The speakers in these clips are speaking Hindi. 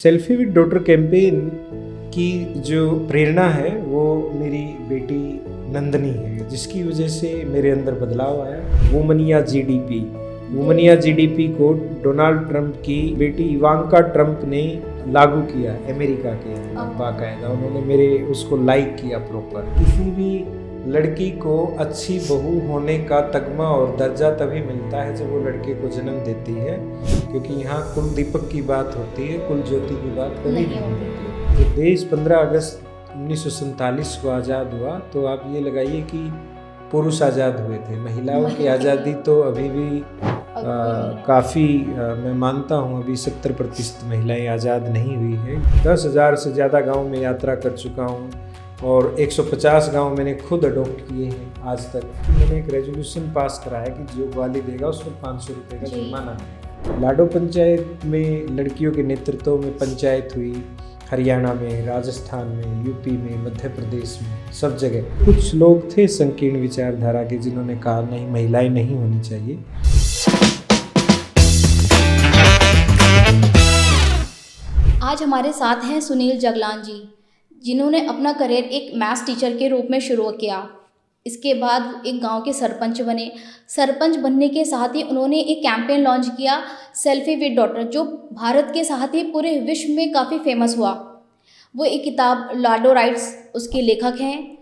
सेल्फी विद डॉटर कैंपेन की जो प्रेरणा है वो मेरी बेटी नंदनी है, जिसकी वजह से मेरे अंदर बदलाव आया। वुमनिया जीडीपी को डोनाल्ड ट्रंप की बेटी इवांका ट्रंप ने लागू किया अमेरिका के अंदर बाकायदा। उन्होंने मेरे उसको लाइक किया प्रॉपर। किसी भी लड़की को अच्छी बहू होने का तगमा और दर्जा तभी मिलता है जब वो लड़के को जन्म देती है, क्योंकि यहाँ कुल दीपक की बात होती है, कुल ज्योति की बात कभी नहीं होती। जब देश 15 अगस्त 1947 को आज़ाद हुआ तो आप ये लगाइए कि पुरुष आज़ाद हुए थे। महिलाओं की आज़ादी तो अभी भी काफ़ी मैं मानता हूँ अभी 70% महिलाएं आज़ाद नहीं हुई है। 10,000 से ज़्यादा गाँव में यात्रा कर चुका हूँ और 150 गांव मैंने खुद अडॉप्ट किए हैं आज तक। मैंने एक रेजोल्यूशन पास कराया कि जो गाली देगा उसको 500 रुपये का जुर्माना है। लाडो पंचायत में लड़कियों के नेतृत्व में पंचायत हुई, हरियाणा में, राजस्थान में, यूपी में, मध्य प्रदेश में, सब जगह। कुछ लोग थे संकीर्ण विचारधारा के जिन्होंने कहा नहीं, महिलाएं नहीं होनी चाहिए। आज हमारे साथ हैं सुनील जगलान जी, जिन्होंने अपना करियर एक मैथ्स टीचर के रूप में शुरू किया। इसके बाद एक गांव के सरपंच बने। सरपंच बनने के साथ ही उन्होंने एक कैंपेन लॉन्च किया, सेल्फी विद डॉटर, जो भारत के साथ ही पूरे विश्व में काफ़ी फेमस हुआ। वो एक किताब लाडो राइट्स उसके लेखक हैं।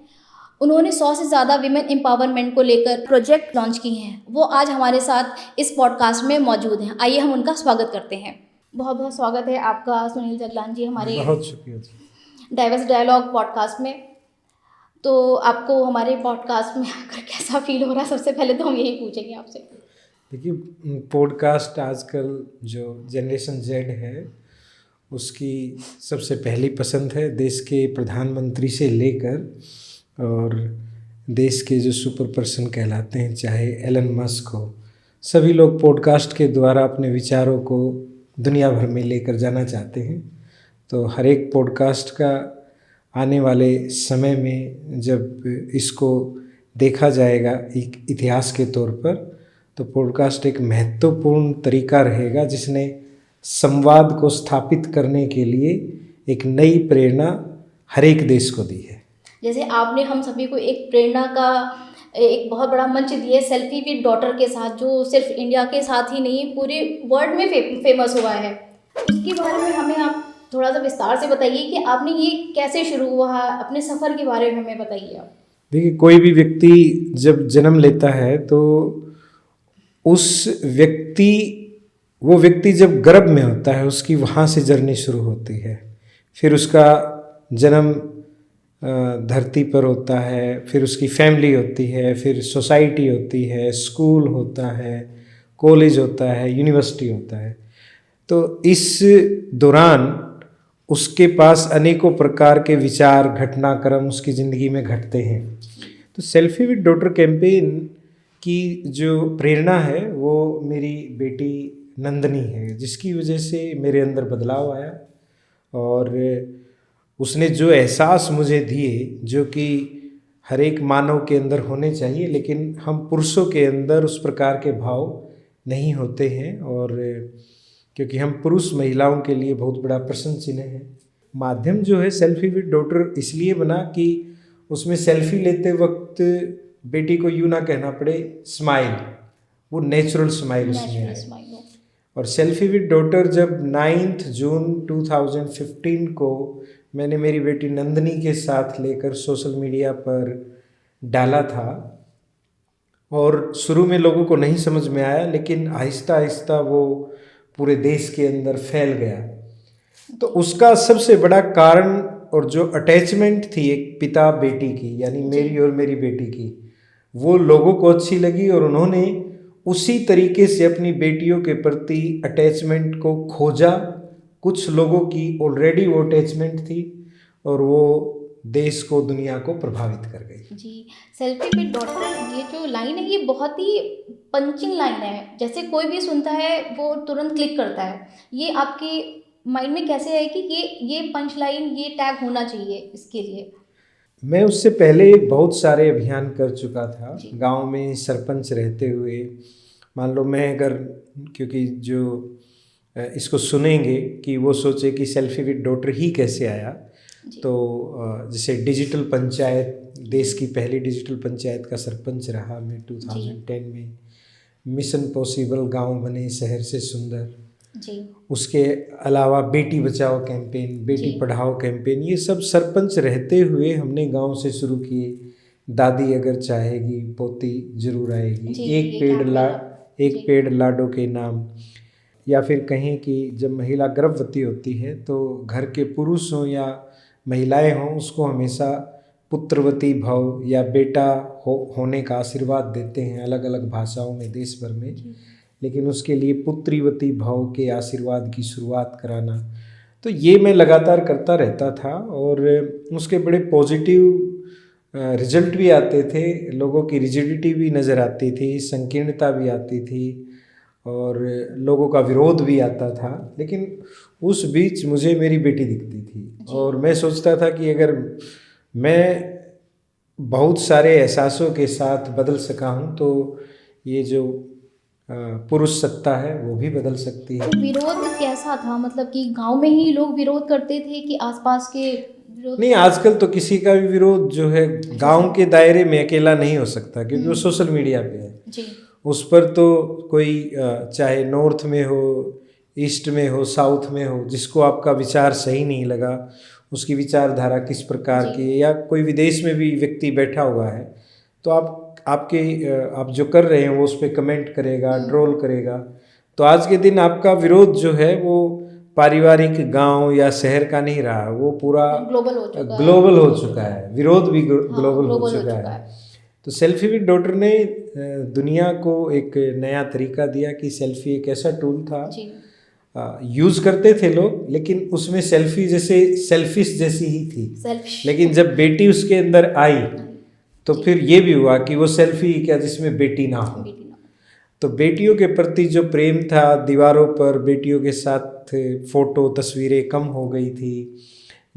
उन्होंने 100 से ज़्यादा विमेन एम्पावरमेंट को लेकर प्रोजेक्ट लॉन्च किए हैं। वो आज हमारे साथ इस पॉडकास्ट में मौजूद हैं। आइए हम उनका स्वागत करते हैं। बहुत बहुत स्वागत है आपका सुनील जगलान जी हमारे बहुत शुक्रिया जी। डाइवर्स डायलॉग पॉडकास्ट में। तो आपको हमारे पॉडकास्ट में आकर कैसा फील हो रहा है, सबसे पहले तो हम यही पूछेंगे आपसे। देखिए, पॉडकास्ट आजकल जो जनरेशन जेड है उसकी सबसे पहली पसंद है। देश के प्रधानमंत्री से लेकर और देश के जो सुपर पर्सन कहलाते हैं, चाहे एलन मस्क हो, सभी लोग पॉडकास्ट के द्वारा अपने विचारों को दुनिया भर में लेकर जाना चाहते हैं। तो हर एक पॉडकास्ट का आने वाले समय में जब इसको देखा जाएगा एक इतिहास के तौर पर, तो पॉडकास्ट एक महत्वपूर्ण तरीका रहेगा जिसने संवाद को स्थापित करने के लिए एक नई प्रेरणा हर एक देश को दी है। जैसे आपने हम सभी को एक प्रेरणा का एक बहुत बड़ा मंच दिया है सेल्फी विद डॉटर के साथ, जो सिर्फ इंडिया के साथ ही नहीं पूरे वर्ल्ड में फेमस हुआ है। उसके बारे में हमें आप थोड़ा सा विस्तार से बताइए कि आपने ये कैसे शुरू हुआ, अपने सफ़र के बारे में हमें बताइए आप। देखिए, कोई भी व्यक्ति जब जन्म लेता है तो वो व्यक्ति जब गर्भ में होता है उसकी वहाँ से जर्नी शुरू होती है। फिर उसका जन्म धरती पर होता है, फिर उसकी फैमिली होती है, फिर सोसाइटी होती है, स्कूल होता है, कॉलेज होता है, यूनिवर्सिटी होता है। तो इस दौरान उसके पास अनेकों प्रकार के विचार, घटनाक्रम उसकी ज़िंदगी में घटते हैं। तो सेल्फी विद डॉटर कैंपेन की जो प्रेरणा है वो मेरी बेटी नंदनी है, जिसकी वजह से मेरे अंदर बदलाव आया और उसने जो एहसास मुझे दिए, जो कि हर एक मानव के अंदर होने चाहिए, लेकिन हम पुरुषों के अंदर उस प्रकार के भाव नहीं होते हैं। और क्योंकि हम पुरुष महिलाओं के लिए बहुत बड़ा प्रश्न चिन्ह है। माध्यम जो है सेल्फी विद डॉटर इसलिए बना कि उसमें सेल्फी लेते वक्त बेटी को यूँ ना कहना पड़े स्माइल, वो नेचुरल स्माइल उसमें है। और सेल्फी विद डॉटर जब 9 जून 2015 को मैंने मेरी बेटी नंदनी के साथ लेकर सोशल मीडिया पर डाला था, और शुरू में लोगों को नहीं समझ में आया, लेकिन आहिस्ता आहिस्ता वो पूरे देश के अंदर फैल गया। तो उसका सबसे बड़ा कारण और जो अटैचमेंट थी एक पिता बेटी की, यानी मेरी और मेरी बेटी की, वो लोगों को अच्छी लगी और उन्होंने उसी तरीके से अपनी बेटियों के प्रति अटैचमेंट को खोजा। कुछ लोगों की ऑलरेडी वो अटैचमेंट थी और वो देश को, दुनिया को प्रभावित कर गई। जी, सेल्फी विद डॉटर ये जो लाइन है ये बहुत ही पंचिंग लाइन है। जैसे कोई भी सुनता है वो तुरंत क्लिक करता है। ये आपके माइंड में कैसे है कि ये पंच लाइन, ये टैग होना चाहिए इसके लिए? मैं उससे पहले बहुत सारे अभियान कर चुका था गांव में सरपंच रहते हुए। मान लो मैं अगर, क्योंकि जो इसको सुनेंगे कि वो सोचे कि सेल्फी विद डॉटर ही कैसे आया। जी। तो जैसे डिजिटल पंचायत, देश की पहली डिजिटल पंचायत का सरपंच रहा मैं 2010 में। मिशन पॉसिबल, गांव बने शहर से सुंदर। जी। उसके अलावा बेटी बचाओ कैंपेन, बेटी जी। पढ़ाओ कैंपेन, ये सब सरपंच रहते हुए हमने गांव से शुरू किए। दादी अगर चाहेगी पोती जरूर आएगी, जी, एक ये पेड़ कैंपेन एक जी। पेड़ लाडो के नाम। या फिर कहें कि जब महिला गर्भवती होती है तो घर के पुरुष हों या महिलाएं हों, उसको हमेशा पुत्रवती भव या बेटा होने का आशीर्वाद देते हैं अलग अलग भाषाओं में देश भर में। लेकिन उसके लिए पुत्रीवती भव के आशीर्वाद की शुरुआत कराना, तो ये मैं लगातार करता रहता था और उसके बड़े पॉजिटिव रिजल्ट भी आते थे। लोगों की रिजिडिटी भी नज़र आती थी, संकीर्णता भी आती थी और लोगों का विरोध भी आता था। लेकिन उस बीच मुझे मेरी बेटी दिखती थी और मैं सोचता था कि अगर मैं बहुत सारे एहसासों के साथ बदल सका हूँ तो ये जो पुरुष सत्ता है वो भी बदल सकती है। तो विरोध कैसा था, मतलब कि गांव में ही लोग विरोध करते थे कि आसपास के विरोध? नहीं, आजकल तो किसी का भी विरोध जो है गांव के दायरे में अकेला नहीं हो सकता, क्योंकि वो सोशल मीडिया पे है। जी। उस पर तो कोई चाहे नॉर्थ में हो, ईस्ट में हो, साउथ में हो, जिसको आपका विचार सही नहीं लगा, उसकी विचारधारा किस प्रकार जी। की है, या कोई विदेश में भी व्यक्ति बैठा हुआ है तो आप जो कर रहे हैं वो उस पर कमेंट करेगा, ट्रोल करेगा। तो आज के दिन आपका विरोध जो है वो पारिवारिक गांव या शहर का नहीं रहा, वो पूरा ग्लोबल हो चुका है। ग्लोबल हो चुका है, विरोध भी ग्लोबल हो ग्लोबल चुका है। तो सेल्फी विद डॉटर ने दुनिया को एक नया तरीका दिया कि सेल्फी एक ऐसा टूल था, जी। यूज़ करते थे लोग, लेकिन उसमें सेल्फी जैसे सेल्फिश जैसी ही थी। सेल्फिश। लेकिन जब बेटी उसके अंदर आई तो फिर ये भी हुआ कि वो सेल्फी क्या जिसमें बेटी ना हो। तो बेटियों के प्रति जो प्रेम था, दीवारों पर बेटियों के साथ फोटो तस्वीरें कम हो गई थी,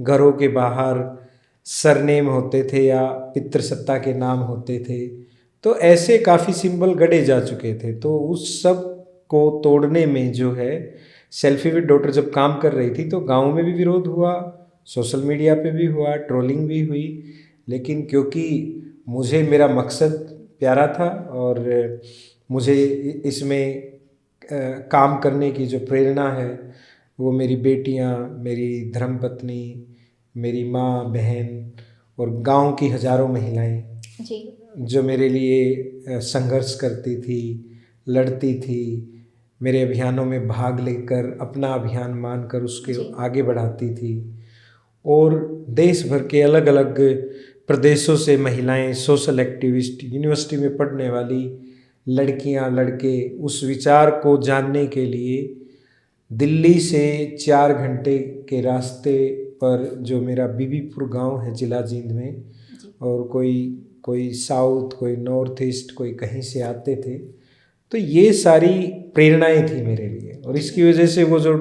घरों के बाहर सरनेम होते थे या पितृसत्ता के नाम होते थे, तो ऐसे काफ़ी सिंबल गढ़े जा चुके थे। तो उस सब को तोड़ने में जो है सेल्फी विद डॉटर जब काम कर रही थी तो गांव में भी विरोध हुआ, सोशल मीडिया पे भी हुआ, ट्रोलिंग भी हुई। लेकिन क्योंकि मुझे मेरा मकसद प्यारा था और मुझे इसमें काम करने की जो प्रेरणा है वो मेरी बेटियां, मेरी धर्मपत्नी, मेरी माँ, बहन और गांव की हजारों महिलाएं जी। जो मेरे लिए संघर्ष करती थी, लड़ती थी, मेरे अभियानों में भाग लेकर अपना अभियान मानकर उसके आगे बढ़ाती थी। और देश भर के अलग अलग प्रदेशों से महिलाएं, सोशल एक्टिविस्ट, यूनिवर्सिटी में पढ़ने वाली लड़कियां, लड़के उस विचार को जानने के लिए दिल्ली से 4 घंटे के रास्ते पर जो मेरा बीबीपुर गांव है जिला जींद में, और कोई साउथ, कोई नॉर्थ ईस्ट, कोई कहीं से आते थे। तो ये सारी प्रेरणाएं थी मेरे लिए और इसकी वजह से वो जो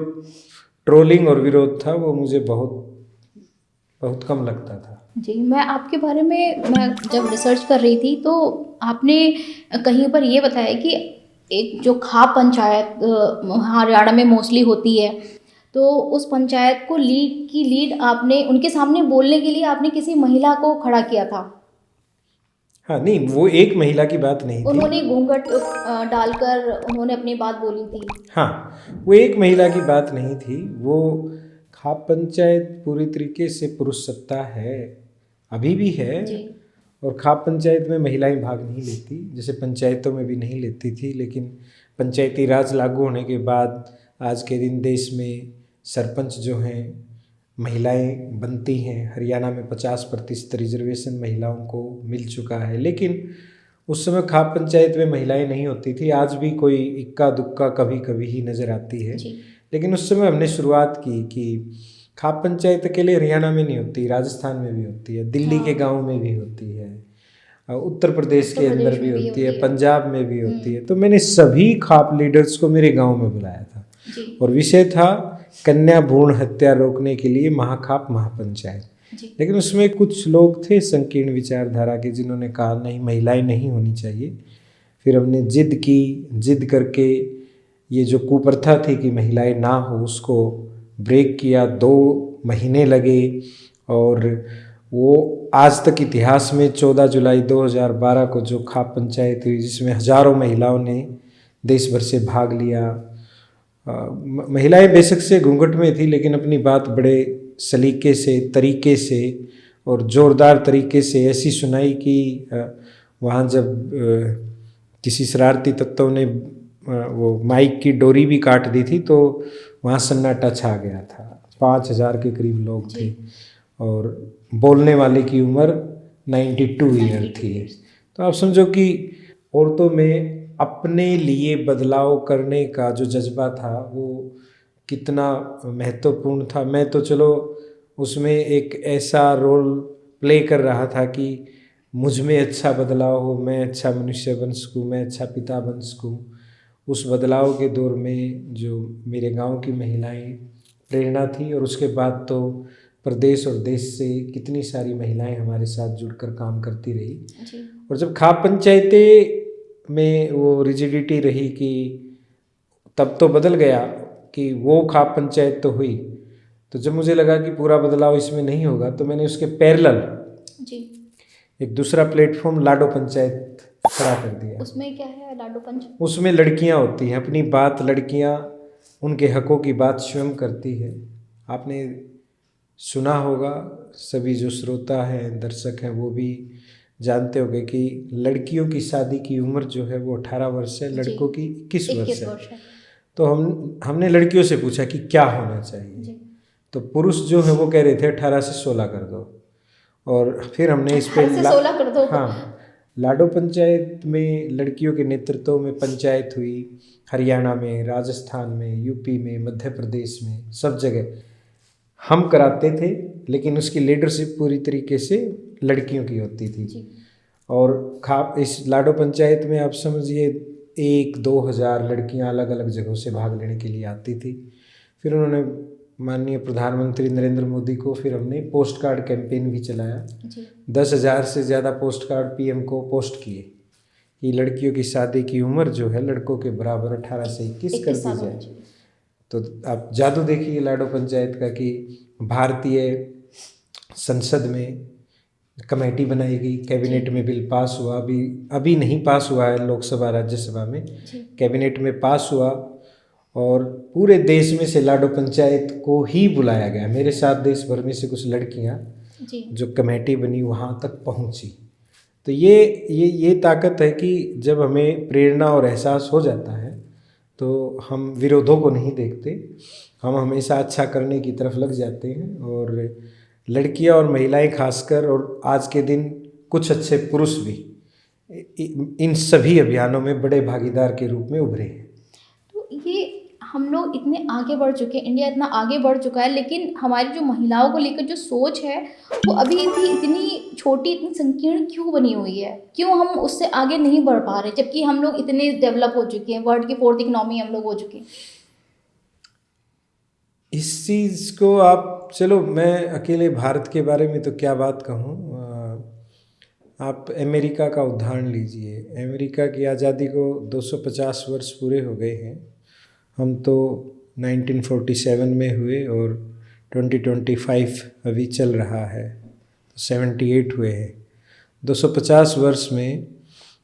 ट्रोलिंग और विरोध था वो मुझे बहुत कम लगता था। जी, मैं आपके बारे में मैं जब रिसर्च कर रही थी तो आपने कहीं पर ये बताया कि एक जो खाप पंचायत हरियाणा में मोस्टली होती है, तो उस पंचायत को लीड आपने उनके सामने बोलने के लिए आपने किसी महिला को खड़ा किया था। हाँ, नहीं, वो एक महिला की बात नहीं थी। उन्होंने घूंघट डालकर उन्होंने अपनी बात बोली थी। हाँ, वो एक महिला की बात नहीं थी। वो खाप पंचायत पूरी तरीके से पुरुष सत्ता है, अभी भी है जी। और खाप पंचायत में महिलाएं भाग नहीं लेती, जैसे पंचायतों में भी नहीं लेती थी। लेकिन पंचायती राज लागू होने के बाद आज के दिन देश में सरपंच जो हैं महिलाएं बनती हैं। हरियाणा में 50% रिजर्वेशन महिलाओं को मिल चुका है, लेकिन उस समय खाप पंचायत में महिलाएं नहीं होती थी। आज भी कोई इक्का दुक्का कभी कभी ही नज़र आती है। लेकिन उस समय हमने शुरुआत की कि खाप पंचायत अकेले हरियाणा में नहीं होती, राजस्थान में भी होती है, दिल्ली के गाँव में भी होती है, उत्तर प्रदेश के अंदर भी होती है, पंजाब में भी होती है। तो मैंने सभी खाप लीडर्स को मेरे गाँव में बुलाया था और विषय था कन्या भ्रूण हत्या रोकने के लिए महाखाप महापंचायत। लेकिन उसमें कुछ लोग थे संकीर्ण विचारधारा के, जिन्होंने कहा नहीं, महिलाएं नहीं होनी चाहिए। फिर हमने जिद करके ये जो कुप्रथा थी कि महिलाएं ना हो, उसको ब्रेक किया। 2 महीने लगे और वो आज तक इतिहास में 14 जुलाई 2012 को जो खाप पंचायत हुई, जिसमें हजारों महिलाओं ने देश भर से भाग लिया। महिलाएं बेशक से घूंघट में थी, लेकिन अपनी बात बड़े सलीके से, तरीके से और ज़ोरदार तरीके से ऐसी सुनाई कि वहाँ जब किसी शरारती तत्वों ने वो माइक की डोरी भी काट दी थी तो वहाँ सन्नाटा छा गया था। 5000 के करीब लोग थे और बोलने वाले की उम्र 92 ईयर थी। तो आप समझो कि औरतों में अपने लिए बदलाव करने का जो जज्बा था वो कितना महत्वपूर्ण था। मैं तो चलो उसमें एक ऐसा रोल प्ले कर रहा था कि मुझ में अच्छा बदलाव हो, मैं अच्छा मनुष्य बन सकूँ, मैं अच्छा पिता बन सकूँ। उस बदलाव के दौर में जो मेरे गांव की महिलाएं प्रेरणा थी, और उसके बाद तो प्रदेश और देश से कितनी सारी महिलाएं हमारे साथ जुड़कर काम करती रही जी। और जब खाप पंचायतें में वो रिजिडिटी रही कि तब तो बदल गया कि वो खाप पंचायत तो हुई, तो जब मुझे लगा कि पूरा बदलाव इसमें नहीं होगा तो मैंने उसके पैरेलल जी। एक दूसरा प्लेटफॉर्म लाडो पंचायत खड़ा कर दिया। उसमें क्या है लाडो पंच? उसमें लड़कियां होती हैं, अपनी बात लड़कियां उनके हकों की बात स्वयं करती है। आपने सुना होगा, सभी जो श्रोता हैं, दर्शक हैं, वो भी जानते होंगे कि लड़कियों की शादी की उम्र जो है वो 18 वर्ष है, लड़कों की 21 वर्ष है। तो हमने लड़कियों से पूछा कि क्या होना चाहिए, तो पुरुष जो है वो कह रहे थे 18 से 16 कर दो। और फिर हमने इस पे 16 कर दो। हाँ, लाडो पंचायत में लड़कियों के नेतृत्व में पंचायत हुई। हरियाणा में, राजस्थान में, यूपी में, मध्य प्रदेश में, सब जगह हम कराते थे, लेकिन उसकी लीडरशिप पूरी तरीके से लड़कियों की होती थी। और इस लाडो पंचायत में आप समझिए 1-2 हज़ार लड़कियां अलग अलग जगहों से भाग लेने के लिए आती थी। फिर उन्होंने माननीय प्रधानमंत्री नरेंद्र मोदी को, फिर हमने पोस्ट कार्ड कैंपेन भी चलाया। 10,000 से ज़्यादा पोस्ट कार्ड पीएम को पोस्ट किए कि लड़कियों की शादी की उम्र जो है लड़कों के बराबर 18 से 21 कर दी जाए। तो आप जादू देखिए लाडो पंचायत का कि भारतीय संसद में कमेटी बनाई गई, कैबिनेट में बिल पास हुआ, अभी नहीं पास हुआ है लोकसभा राज्यसभा में, कैबिनेट में पास हुआ और पूरे देश में से लाडो पंचायत को ही बुलाया गया। मेरे साथ देश भर में से कुछ लड़कियां जो कमेटी बनी वहां तक पहुंची। तो ये ताकत है कि जब हमें प्रेरणा और एहसास हो जाता है तो हम विरोधों को नहीं देखते, हम हमेशा अच्छा करने की तरफ लग जाते हैं। और लड़कियां और महिलाएं खासकर, और आज के दिन कुछ अच्छे पुरुष भी इन सभी अभियानों में बड़े भागीदार के रूप में उभरे हैं। तो ये हम लोग इतने आगे बढ़ चुके हैं, इंडिया इतना आगे बढ़ चुका है, लेकिन हमारी जो महिलाओं को लेकर जो सोच है वो अभी भी इतनी छोटी, इतनी संकीर्ण क्यों बनी हुई है? क्यों हम उससे आगे नहीं बढ़ पा रहे, जबकि हम लोग इतने डेवलप हो चुके हैं, वर्ल्ड की 4th इकोनॉमी हम लोग हो चुके हैं? इस चीज़ को आप, चलो मैं अकेले भारत के बारे में तो क्या बात कहूँ, आप अमेरिका का उदाहरण लीजिए। अमेरिका की आज़ादी को 250 वर्ष पूरे हो गए हैं। हम तो 1947 में हुए और 2025 अभी चल रहा है, तो 78 हुए हैं। 250 वर्ष में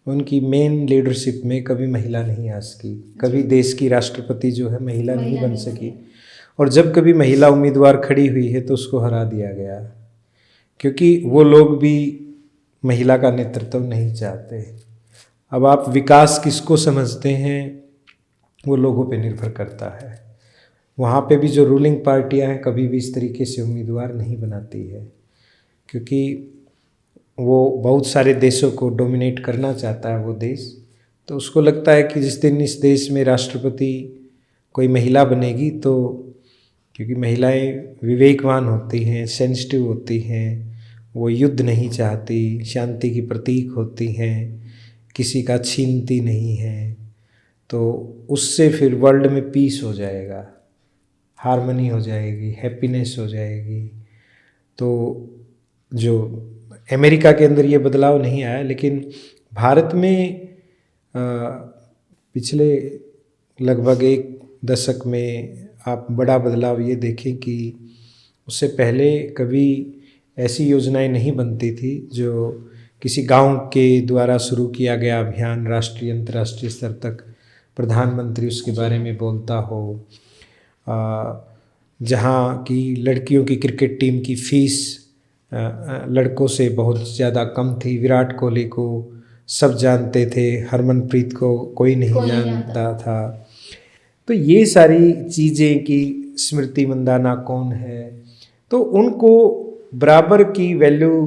उनकी मेन लीडरशिप में कभी महिला नहीं आ सकी, कभी देश की राष्ट्रपति जो है महिला नहीं बन सकी, और जब कभी महिला उम्मीदवार खड़ी हुई है तो उसको हरा दिया गया, क्योंकि वो लोग भी महिला का नेतृत्व नहीं चाहते। अब आप विकास किसको समझते हैं वो लोगों पे निर्भर करता है। वहाँ पे भी जो रूलिंग पार्टियाँ हैं कभी भी इस तरीके से उम्मीदवार नहीं बनाती है, क्योंकि वो बहुत सारे देशों को डोमिनेट करना चाहता है वो देश। तो उसको लगता है कि जिस दिन इस देश में राष्ट्रपति कोई महिला बनेगी, तो क्योंकि महिलाएं विवेकवान होती हैं, सेंसिटिव होती हैं, वो युद्ध नहीं चाहती, शांति की प्रतीक होती हैं, किसी का छीनती नहीं है, तो उससे फिर वर्ल्ड में पीस हो जाएगा, हार्मनी हो जाएगी, हैप्पीनेस हो जाएगी। तो जो अमेरिका के अंदर ये बदलाव नहीं आया, लेकिन भारत में पिछले लगभग एक दशक में आप बड़ा बदलाव ये देखें कि उससे पहले कभी ऐसी योजनाएं नहीं बनती थी जो किसी गांव के द्वारा शुरू किया गया अभियान राष्ट्रीय अंतर्राष्ट्रीय स्तर तक प्रधानमंत्री उसके बारे में बोलता हो। जहाँ की लड़कियों की क्रिकेट टीम की फीस लड़कों से बहुत ज़्यादा कम थी, विराट कोहली को सब जानते थे, हरमनप्रीत को कोई नहीं जानता था। तो ये सारी चीज़ें कि स्मृति मंदाना कौन है, तो उनको बराबर की वैल्यू,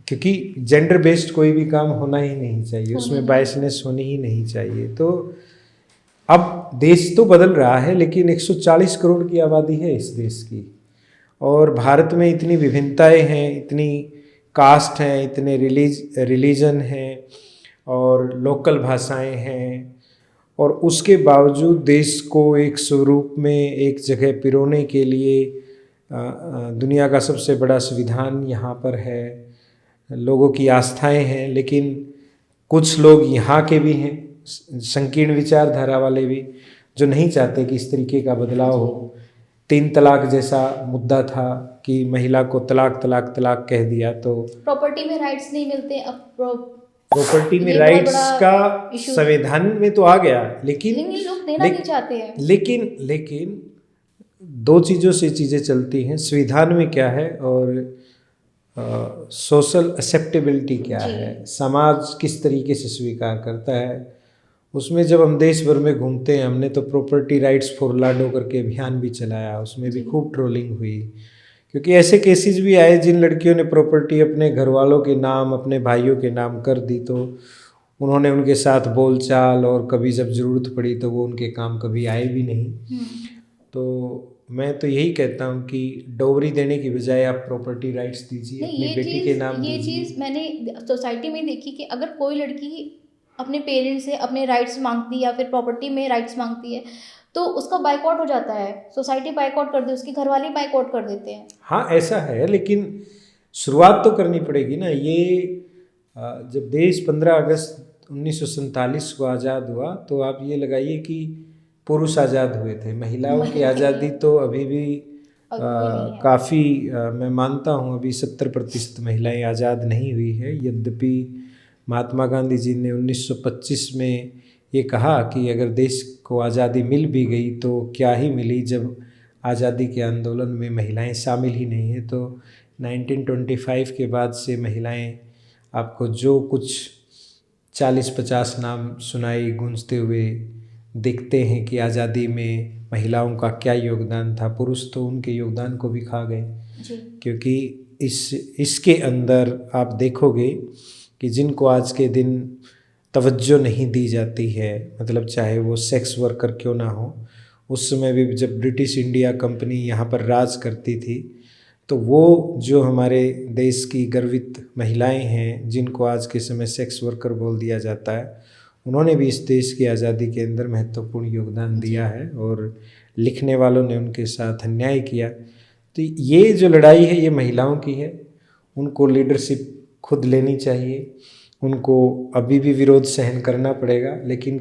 क्योंकि जेंडर बेस्ड कोई भी काम होना ही नहीं चाहिए, उसमें बायसनेस होनी ही नहीं चाहिए। तो अब देश तो बदल रहा है, लेकिन 140 करोड़ की आबादी है इस देश की, और भारत में इतनी विभिन्नताएं हैं, इतनी कास्ट हैं, इतने रिलीजन हैं और लोकल भाषाएं हैं, और उसके बावजूद देश को एक स्वरूप में एक जगह पिरोने के लिए दुनिया का सबसे बड़ा संविधान यहाँ पर है, लोगों की आस्थाएं हैं। लेकिन कुछ लोग यहाँ के भी हैं, संकीर्ण विचारधारा वाले भी, जो नहीं चाहते कि इस तरीके का बदलाव हो। 3 तलाक जैसा मुद्दा था कि महिला को तलाक तलाक तलाक कह दिया, तो प्रॉपर्टी में राइट्स नहीं मिलते। अब प्रॉपर्टी में राइट्स का संविधान में तो आ गया, लेकिन लोग देना नहीं चाहते हैं। लेकिन 2 चीज़ों से चीज़ें चलती हैं, संविधान में क्या है और सोशल एक्सेप्टेबिलिटी क्या है, समाज किस तरीके से स्वीकार करता है। उसमें जब हम देश भर में घूमते हैं, हमने तो प्रॉपर्टी राइट्स फॉर लाडो करके अभियान भी चलाया, उसमें भी खूब ट्रोलिंग हुई, क्योंकि ऐसे केसेस भी आए जिन लड़कियों ने प्रॉपर्टी अपने घर वालों के नाम, अपने भाइयों के नाम कर दी, तो उन्होंने उनके साथ बोलचाल, और कभी जब ज़रूरत पड़ी तो वो उनके काम कभी आए भी नहीं। तो मैं तो यही कहता हूँ कि डोवरी देने की बजाय आप प्रॉपर्टी राइट्स दीजिए, अपनी बेटी के नाम ये चीज़ मैंने सोसाइटी में देखी कि अगर कोई लड़की अपने पेरेंट्स से अपने राइट्स मांगती है या फिर प्रॉपर्टी में राइट्स मांगती है, तो उसका बाइकआउट हो जाता है, सोसाइटी बाइकआउट कर दे, उसके घर वाले बाइकआउट कर देते हैं। हाँ, ऐसा है, लेकिन शुरुआत तो करनी पड़ेगी ना। ये जब देश 15 अगस्त 1947 को आज़ाद हुआ, तो आप ये लगाइए कि पुरुष आज़ाद हुए थे, महिलाओं की आज़ादी तो अभी भी काफ़ी, मैं मानता हूँ अभी 70% महिलाएं आज़ाद नहीं हुई है। यद्यपि महात्मा गांधी जी ने 1925 में ये कहा कि अगर देश को आज़ादी मिल भी गई तो क्या ही मिली, जब आज़ादी के आंदोलन में महिलाएं शामिल ही नहीं हैं। तो 1925 के बाद से महिलाएं, आपको जो कुछ 40-50 नाम सुनाई गूंजते हुए दिखते हैं कि आज़ादी में महिलाओं का क्या योगदान था, पुरुष तो उनके योगदान को भी खा गए। क्योंकि इसके अंदर आप देखोगे कि जिनको आज के दिन तवज्जो नहीं दी जाती है, मतलब चाहे वो सेक्स वर्कर क्यों ना हो, उस समय भी जब ब्रिटिश इंडिया कंपनी यहाँ पर राज करती थी, तो वो जो हमारे देश की गर्वित महिलाएं हैं, जिनको आज के समय सेक्स वर्कर बोल दिया जाता है, उन्होंने भी इस देश की आज़ादी के अंदर महत्वपूर्ण योगदान दिया है, और लिखने वालों ने उनके साथ अन्याय किया। तो ये जो लड़ाई है ये महिलाओं की है, उनको लीडरशिप खुद लेनी चाहिए, उनको अभी भी विरोध सहन करना पड़ेगा, लेकिन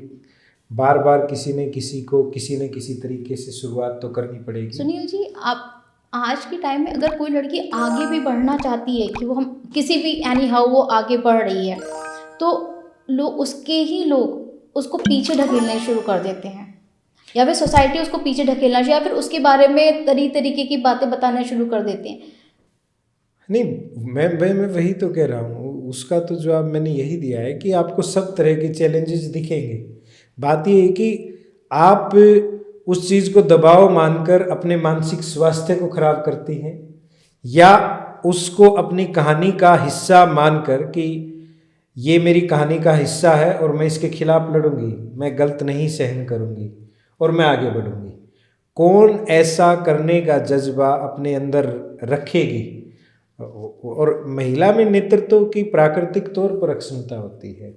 बार बार किसी न किसी तरीके से शुरुआत तो करनी पड़ेगी। सुनील जी, आप आज के टाइम में अगर कोई लड़की आगे भी बढ़ना चाहती है कि वो हम किसी भी एनी हाउ वो आगे बढ़ रही है, तो लोग उसको पीछे ढकेलने शुरू कर देते हैं, या फिर सोसाइटी उसको पीछे ढकेलना या फिर उसके बारे में तरीके की बातें बताना शुरू कर देते हैं। नहीं, मैं वही तो कह रहा हूँ, उसका तो जवाब मैंने यही दिया है कि आपको सब तरह के चैलेंजेस दिखेंगे। बात ये है कि आप उस चीज़ को दबाव मानकर अपने मानसिक स्वास्थ्य को खराब करती हैं, या उसको अपनी कहानी का हिस्सा मानकर कि ये मेरी कहानी का हिस्सा है और मैं इसके खिलाफ लड़ूंगी, मैं गलत नहीं सहन करूंगी और मैं आगे बढ़ूंगी। कौन ऐसा करने का जज्बा अपने अंदर रखेगी? और महिला में नेतृत्व की प्राकृतिक तौर पर अक्षमता होती है,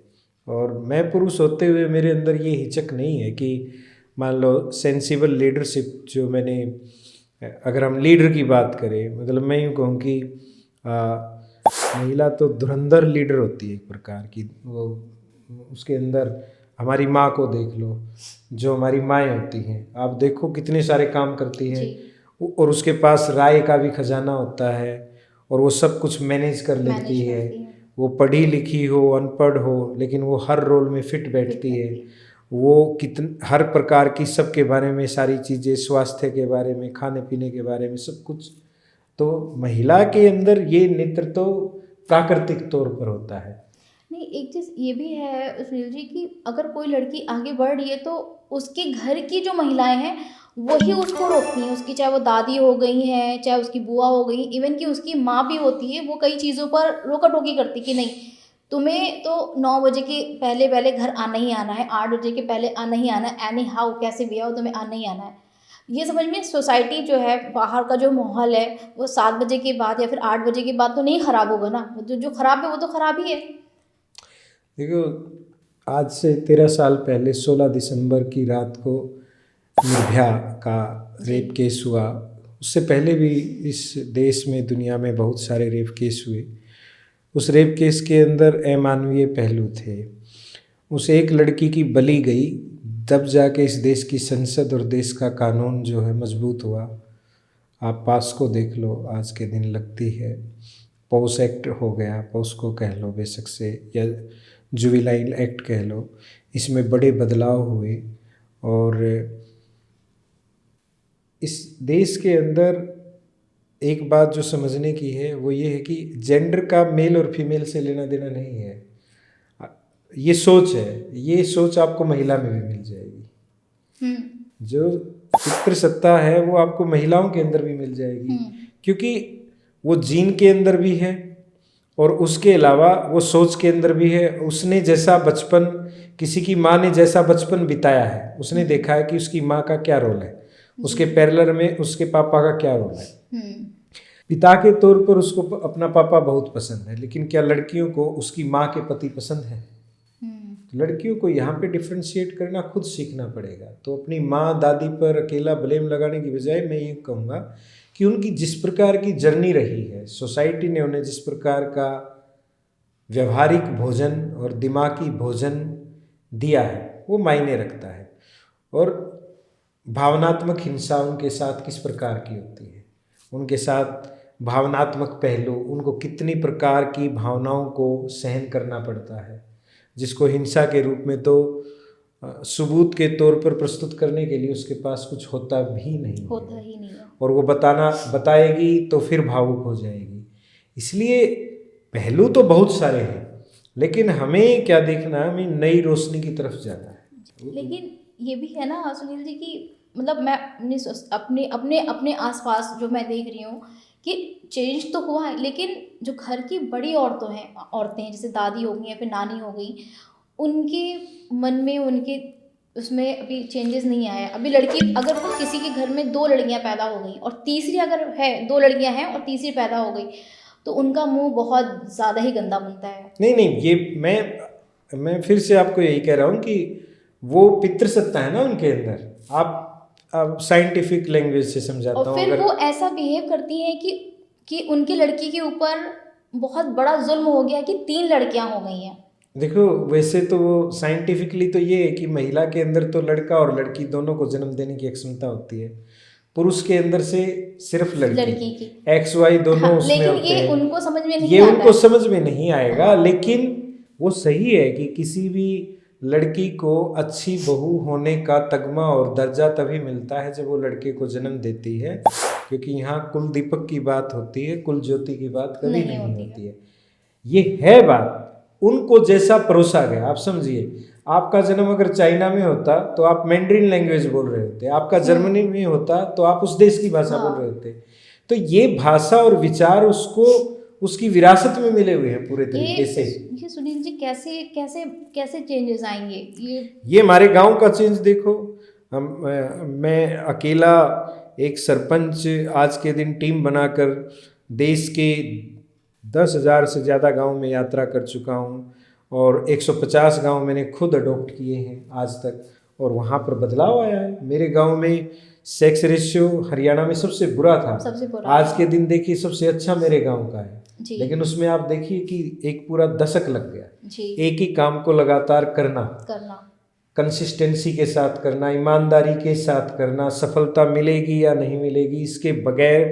और मैं पुरुष होते हुए मेरे अंदर ये हिचक नहीं है कि मान लो सेंसिबल लीडरशिप, जो मैंने, अगर हम लीडर की बात करें, मतलब मैं यूँ कहूँ कि महिला तो धुरंधर लीडर होती है एक प्रकार की, वो उसके अंदर हमारी माँ को देख लो, जो हमारी माएँ होती हैं, आप देखो कितने सारे काम करती हैं, और उसके पास राय का भी खजाना होता है, और वो सब कुछ मैनेज कर लेती है। वो पढ़ी लिखी हो अनपढ़ हो, लेकिन वो हर रोल में फिट बैठती है। वो हर प्रकार की सबके बारे में सारी चीज़ें, स्वास्थ्य के बारे में, खाने पीने के बारे में सब कुछ। तो महिला के अंदर ये नेतृत्व तो प्राकृतिक तौर पर होता है। नहीं, एक चीज़ ये भी है सुनील जी कि अगर कोई लड़की आगे बढ़ रही है तो उसके घर की जो महिलाएं हैं वही उसको रोकती हैं। उसकी चाहे वो दादी हो गई हैं, चाहे उसकी बुआ हो गई, इवन कि उसकी माँ भी होती है, वो कई चीज़ों पर रोका टोकी करती कि नहीं, तुम्हें तो 9 बजे के पहले पहले घर आना ही आना है, 8 बजे के पहले आना ही आना है, एनी हाउ कैसे भी आओ तुम्हें आना ही आना है। ये समझ में सोसाइटी जो है, बाहर का जो माहौल है, वो 7 बजे के बाद या फिर 8 बजे के बाद तो नहीं ख़राब होगा ना। जो ख़राब है वो तो ख़राब ही है। देखो, आज से 13 साल पहले 16 दिसंबर की रात को निर्भया का रेप केस हुआ। उससे पहले भी इस देश में, दुनिया में बहुत सारे रेप केस हुए। उस रेप केस के अंदर अमानवीय पहलू थे। उस एक लड़की की बलि गई, तब जाके इस देश की संसद और देश का कानून जो है मजबूत हुआ। आप पास को देख लो, आज के दिन लगती है। पॉक्सो एक्ट हो गया, पॉक्सो कह लो बेशक से, या जुवेनाइल एक्ट कह लो, इसमें बड़े बदलाव हुए। और इस देश के अंदर एक बात जो समझने की है वो ये है कि जेंडर का मेल और फीमेल से लेना देना नहीं है। ये सोच है, ये सोच आपको महिला में भी मिल जाएगी। जो पितृसत्ता है वो आपको महिलाओं के अंदर भी मिल जाएगी, क्योंकि वो जीन के अंदर भी है और उसके अलावा वो सोच के अंदर भी है। उसने जैसा बचपन, किसी की माँ ने जैसा बचपन बिताया है, उसने देखा है कि उसकी माँ का क्या रोल है, उसके पैरेलल में उसके पापा का क्या रोल है। पिता के तौर पर उसको अपना पापा बहुत पसंद है, लेकिन क्या लड़कियों को उसकी माँ के पति पसंद है? लड़कियों को यहाँ पे डिफ्रेंशिएट करना खुद सीखना पड़ेगा। तो अपनी माँ दादी पर अकेला ब्लेम लगाने की बजाय मैं ये कहूँगा कि उनकी जिस प्रकार की जर्नी रही है, सोसाइटी ने उन्हें जिस प्रकार का व्यवहारिक भोजन और दिमागी भोजन दिया है वो मायने रखता है। और भावनात्मक हिंसा उनके साथ किस प्रकार की होती है, उनके साथ भावनात्मक पहलू, उनको कितनी प्रकार की भावनाओं को सहन करना पड़ता है, जिसको हिंसा के रूप में तो सबूत के तौर पर प्रस्तुत करने के लिए उसके पास कुछ होता ही नहीं है। और वो बताएगी तो फिर भावुक हो जाएगी। इसलिए पहलू तो बहुत सारे हैं, लेकिन हमें क्या देखना है, हमें नई रोशनी की तरफ जाना है। लेकिन ये भी है ना सुनील जी कि मतलब मैं अपने आसपास जो मैं देख रही हूँ कि चेंज तो हुआ है, लेकिन जो घर की बड़ी औरतें हैं जैसे दादी हो गई या फिर नानी हो गई, उनके मन में, उनके उसमें अभी चेंजेस नहीं आया। अभी लड़की, अगर वो किसी के घर में 2 लड़कियां पैदा हो गई और तीसरी अगर है, 2 लड़कियां हैं और तीसरी पैदा हो गई, तो उनका मुंह बहुत ज़्यादा ही गंदा बनता है। नहीं, ये मैं फिर से आपको यही कह रहा हूँ कि वो पितृसत्ता है ना उनके अंदर। आप साइंटिफिक लैंग्वेज से समझाता हूँ। और फिर वो ऐसा बिहेव करती हैं कि उनकी लड़की के ऊपर बहुत बड़ा जुल्म हो गया कि 3 लड़कियां हो गई हैं। देखो, वैसे तो वो साइंटिफिकली तो ये है कि महिला के अंदर तो लड़का और लड़की दोनों को जन्म देने की क्षमता होती है, पुरुष के अंदर से सिर्फ लड़की की XY दोनों उसमें होते हैं। ये उनको समझ में नहीं ये उनको समझ में नहीं आएगा, लेकिन वो सही है कि किसी भी लड़की को अच्छी बहू होने का तगमा और दर्जा तभी मिलता है जब वो लड़के को जन्म देती है, क्योंकि यहाँ कुल दीपक की बात होती है, कुल ज्योति की बात कभी नहीं होती है। ये है बात, उनको जैसा परोसा गया। आप समझिए, आपका जन्म अगर चाइना में होता तो आप मैंड्रिन लैंग्वेज बोल रहे होते, आपका जर्मनी में होता तो आप उस देश की भाषा बोल रहे होते। तो ये भाषा और विचार उसको उसकी विरासत में मिले हुए हैं पूरे तरीके से। ये सुनील जी कैसे चेंजेस आएंगे? ये हमारे गांव का चेंज देखो। मैं अकेला एक सरपंच आज के दिन टीम बनाकर देश के 10,000 से ज़्यादा गांव में यात्रा कर चुका हूं और 150 गांव मैंने खुद अडॉप्ट किए हैं आज तक, और वहां पर बदलाव आया है। मेरे गांव में सेक्स रेशियो हरियाणा में सबसे बुरा था, आज के दिन देखिए सबसे अच्छा मेरे गांव का है। लेकिन उसमें आप देखिए कि एक पूरा दशक लग गया एक ही काम को लगातार करना। कंसिस्टेंसी के साथ करना, ईमानदारी के साथ करना, सफलता मिलेगी या नहीं मिलेगी इसके बगैर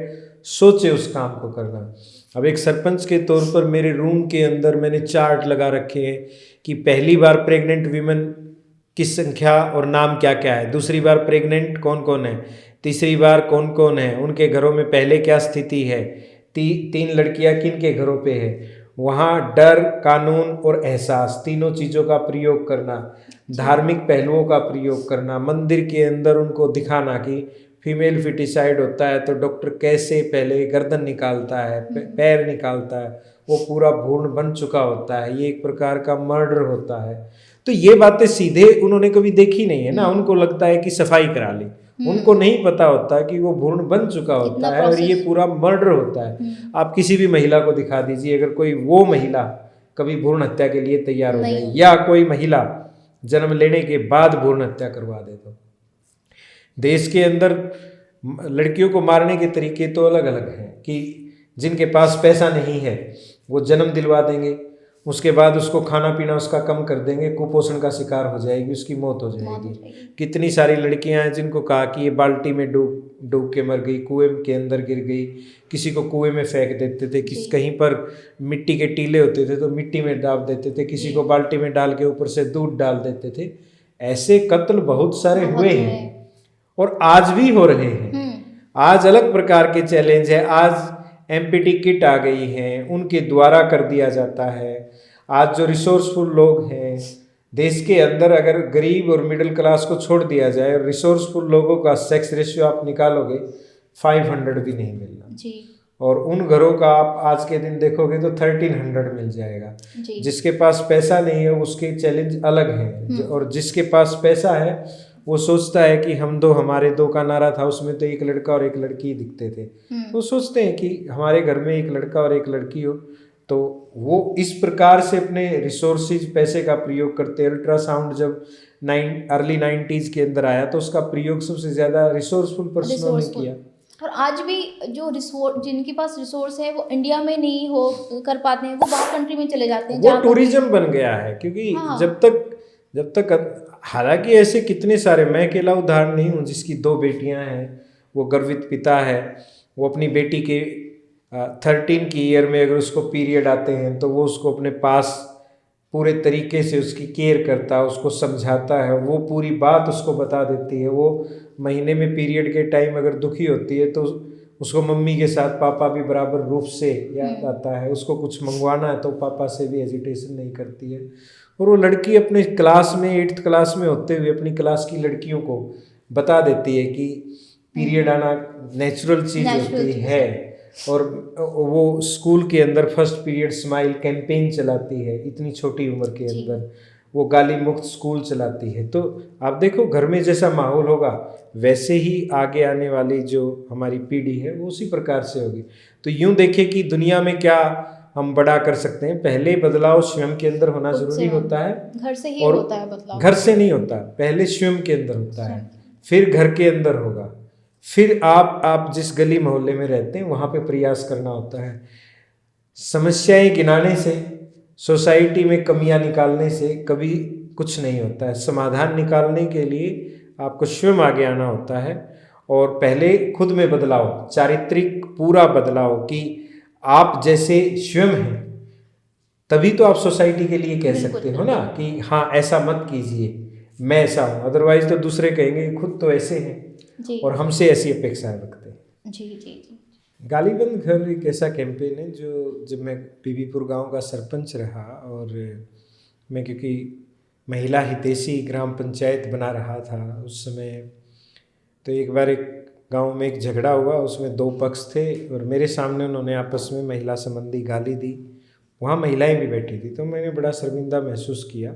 सोचे उस काम को करना। अब एक सरपंच के तौर पर मेरे रूम के अंदर मैंने चार्ट लगा रखे हैं कि पहली बार प्रेग्नेंट वीमेन की संख्या और नाम क्या क्या है, दूसरी बार प्रेग्नेंट कौन कौन है, तीसरी बार कौन कौन है, उनके घरों में पहले क्या स्थिति है, 3 लड़कियां किन के घरों पे है, वहाँ डर, कानून और एहसास तीनों चीज़ों का प्रयोग करना, धार्मिक पहलुओं का प्रयोग करना, मंदिर के अंदर उनको दिखाना कि फीमेल फिटिसाइड होता है तो डॉक्टर कैसे पहले गर्दन निकालता है, पैर निकालता है, वो पूरा भ्रूण बन चुका होता है, ये एक प्रकार का मर्डर होता है। तो ये बातें सीधे उन्होंने कभी देखी नहीं है ना, उनको लगता है कि सफाई करा ली, उनको नहीं पता होता कि वो भ्रूण बन चुका होता है और ये पूरा मर्डर होता है। आप किसी भी महिला को दिखा दीजिए, अगर कोई वो महिला कभी भ्रूण हत्या के लिए तैयार हो जाए या कोई महिला जन्म लेने के बाद भ्रूण हत्या करवा दे तो देश के अंदर लड़कियों को मारने के तरीके तो अलग अलग हैं कि जिनके पास पैसा नहीं है वो जन्म दिलवा देंगे, उसके बाद उसको खाना पीना उसका कम कर देंगे, कुपोषण का शिकार हो जाएगी, उसकी मौत हो जाएगी। कितनी सारी लड़कियां हैं जिनको कहा कि ये बाल्टी में डूब के मर गई, कुएं के अंदर गिर गई, किसी को कुएं में फेंक देते थे, कहीं पर मिट्टी के टीले होते थे तो मिट्टी में डाल देते थे, किसी को बाल्टी में डाल के ऊपर से दूध डाल देते थे। ऐसे कत्ल बहुत सारे हुए हैं और आज भी हो रहे हैं। आज अलग प्रकार के चैलेंज है, आज एमपीटी किट आ गई हैं, उनके द्वारा कर दिया जाता है। आज जो रिसोर्सफुल लोग हैं देश के अंदर, अगर गरीब और मिडिल क्लास को छोड़ दिया जाए, रिसोर्सफुल लोगों का सेक्स रेशियो आप निकालोगे 500 भी नहीं मिलना जी। और उन घरों का आप आज के दिन देखोगे तो 1300 मिल जाएगा जी। जिसके पास पैसा नहीं है उसके चैलेंज अलग हैं, और जिसके पास पैसा है वो सोचता है कि हमारे दो का नारा था, उसमें तो एक लड़का और एक लड़की दिखते थे, तो सोचते हैं कि हमारे घर में एक लड़का और एक लड़की हो, तो वो इस प्रकार से अपने रिसोर्सेज पैसे का प्रयोग करते हैं। अल्ट्रासाउंड जब अर्ली 90s के अंदर आया तो उसका प्रयोग सबसे ज़्यादा रिसोर्सफुल पर्सनों ने किया। और आज भी जो जिनके पास रिसोर्स है वो इंडिया में नहीं हो कर पाते हैं, वो बाहर कंट्री में चले जाते हैं, वो टूरिज्म बन गया है। क्योंकि जब तक हालांकि ऐसे कितने सारे, मैं अकेला उदाहरण नहीं हूँ जिसकी 2 बेटियां हैं, वो गर्वित पिता है, वो अपनी बेटी के 13 की ईयर में अगर उसको पीरियड आते हैं तो वो उसको अपने पास पूरे तरीके से उसकी केयर करता है, उसको समझाता है, वो पूरी बात उसको बता देती है। वो महीने में पीरियड के टाइम अगर दुखी होती है तो उसको मम्मी के साथ पापा भी बराबर रूप से याद आता है, उसको कुछ मंगवाना है तो पापा से भी हेजिटेशन नहीं करती है। और वो लड़की अपने क्लास में 8th क्लास में होते हुए अपनी क्लास की लड़कियों को बता देती है कि पीरियड आना नेचुरल चीज़ होती है। और वो स्कूल के अंदर फर्स्ट पीरियड स्माइल कैंपेन चलाती है, इतनी छोटी उम्र के अंदर वो गाली मुक्त स्कूल चलाती है। तो आप देखो घर में जैसा माहौल होगा वैसे ही आगे आने वाली जो हमारी पीढ़ी है वो उसी प्रकार से होगी। तो यूँ देखें कि दुनिया में क्या हम बड़ा कर सकते हैं। पहले बदलाव स्वयं के अंदर होना जरूरी होता है, घर से ही होता है बदलाव, घर से नहीं होता, पहले स्वयं के अंदर होता है, फिर घर के अंदर होगा, फिर आप जिस गली मोहल्ले में रहते हैं वहाँ पे प्रयास करना होता है। समस्याएं गिनाने से, सोसाइटी में कमियां निकालने से कभी कुछ नहीं होता है। समाधान निकालने के लिए आपको स्वयं आगे आना होता है और पहले खुद में बदलाव, चारित्रिक पूरा बदलाव कि आप जैसे स्वयं हैं, तभी तो आप सोसाइटी के लिए कह सकते हो ना कि हाँ ऐसा मत कीजिए, मैं ऐसा हूँ। अदरवाइज तो दूसरे कहेंगे खुद तो ऐसे हैं और हमसे ऐसी अपेक्षाएं रखते हैं। जी जी जी। गालीबंद घर एक ऐसा कैंपेन है जो जब मैं पीवीपुर गांव का सरपंच रहा और मैं क्योंकि महिला हितैषी ग्राम पंचायत बना रहा था उस समय, तो एक बार एक गांव में एक झगड़ा हुआ, उसमें 2 पक्ष थे और मेरे सामने उन्होंने आपस में महिला संबंधी गाली दी। वहाँ महिलाएं भी बैठी थी, तो मैंने बड़ा शर्मिंदा महसूस किया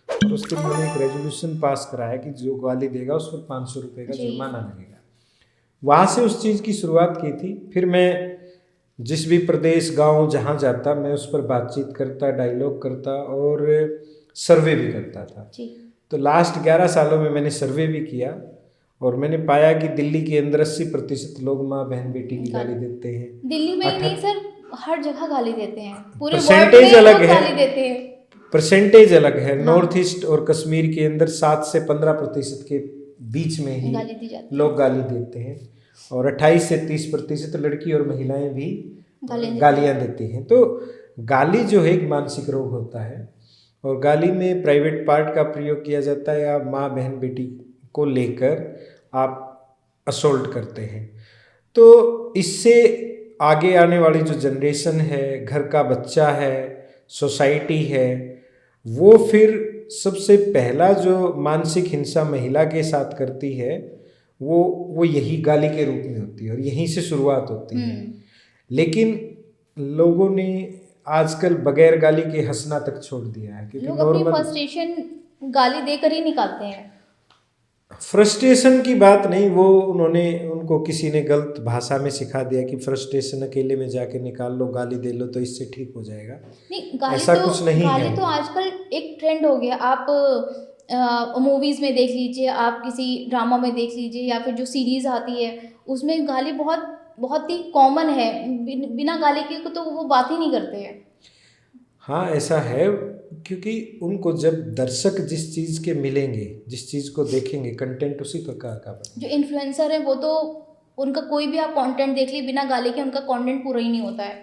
और उसके लिए मैंने एक रेजोल्यूशन पास कराया कि जो गाली देगा उस पर 500 रुपये का जुर्माना लगेगा। वहाँ से उस चीज़ की शुरुआत की थी। फिर मैं जिस भी प्रदेश गांव जहाँ जाता मैं उस पर बातचीत करता, डायलॉग करता और सर्वे भी करता था। तो लास्ट 11 सालों में मैंने सर्वे भी किया और मैंने पाया कि दिल्ली के अंदर 80% लोग माँ बहन बेटी की गाली देते हैं। दिल्ली में नहीं सर, हर जगह गाली देते हैं, पूरे परसेंटेज अलग है, गाली देते हैं। परसेंटेज अलग है। हाँ। नॉर्थ ईस्ट और कश्मीर के अंदर 7 से 15% के बीच में ही गाली दी जाती है। लोग गाली देते हैं, और 28 से 30% लड़की और महिलाएं भी गालियां देती हैं। तो गाली जो है एक मानसिक रोग होता है, और गाली में प्राइवेट पार्ट का प्रयोग किया जाता है, या माँ बहन बेटी को लेकर आप असोल्ट करते हैं। तो इससे आगे आने वाली जो जनरेशन है, घर का बच्चा है, सोसाइटी है, वो फिर सबसे पहला जो मानसिक हिंसा महिला के साथ करती है वो यही गाली के रूप में होती है, और यहीं से शुरुआत होती है। लेकिन लोगों ने आजकल बगैर गाली के हंसना तक छोड़ दिया है, क्योंकि लोग अपनी फ्रस्ट्रेशन गाली देकर ही निकालते हैं। फ्रस्ट्रेशन की बात नहीं, वो उनको किसी ने गलत भाषा में सिखा दिया कि फ्रस्ट्रेशन अकेले में जाके निकाल लो, गाली दे लो तो इससे ठीक हो जाएगा। नहीं, गाली ऐसा तो कुछ नहीं है। गाली तो आजकल एक ट्रेंड हो गया। आप मूवीज़ में देख लीजिए, आप किसी ड्रामा में देख लीजिए, या फिर जो सीरीज़ आती है उसमें गाली बहुत बहुत ही कॉमन है। बिना गाली के तो वो बात ही नहीं करते हैं। हाँ, ऐसा है, क्योंकि उनको जब दर्शक जिस चीज़ के मिलेंगे, जिस चीज़ को देखेंगे, कंटेंट उसी प्रकार का बने। जो इन्फ्लुएंसर है वो तो उनका कोई भी आप कंटेंट देख लीजिए, बिना गाली के उनका कंटेंट पूरा ही नहीं होता है।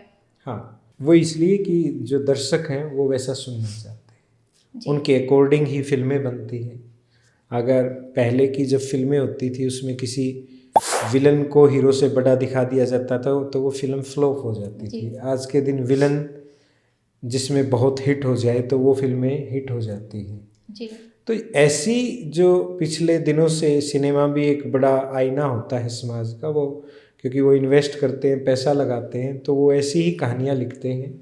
हाँ, वो इसलिए कि जो दर्शक हैं वो वैसा सुनना चाहते हैं, उनके अकॉर्डिंग ही फिल्में बनती हैं। अगर पहले की जब फिल्में होती थी उसमें किसी विलन को हीरो से बड़ा दिखा दिया जाता था तो वो फिल्म फ्लॉप हो जाती थी। आज के दिन विलन जिसमें बहुत हिट हो जाए तो वो फिल्में हिट हो जाती हैं जी। तो ऐसी जो पिछले दिनों से सिनेमा भी एक बड़ा आईना होता है समाज का, वो क्योंकि वो इन्वेस्ट करते हैं, पैसा लगाते हैं, तो वो ऐसी ही कहानियाँ लिखते हैं।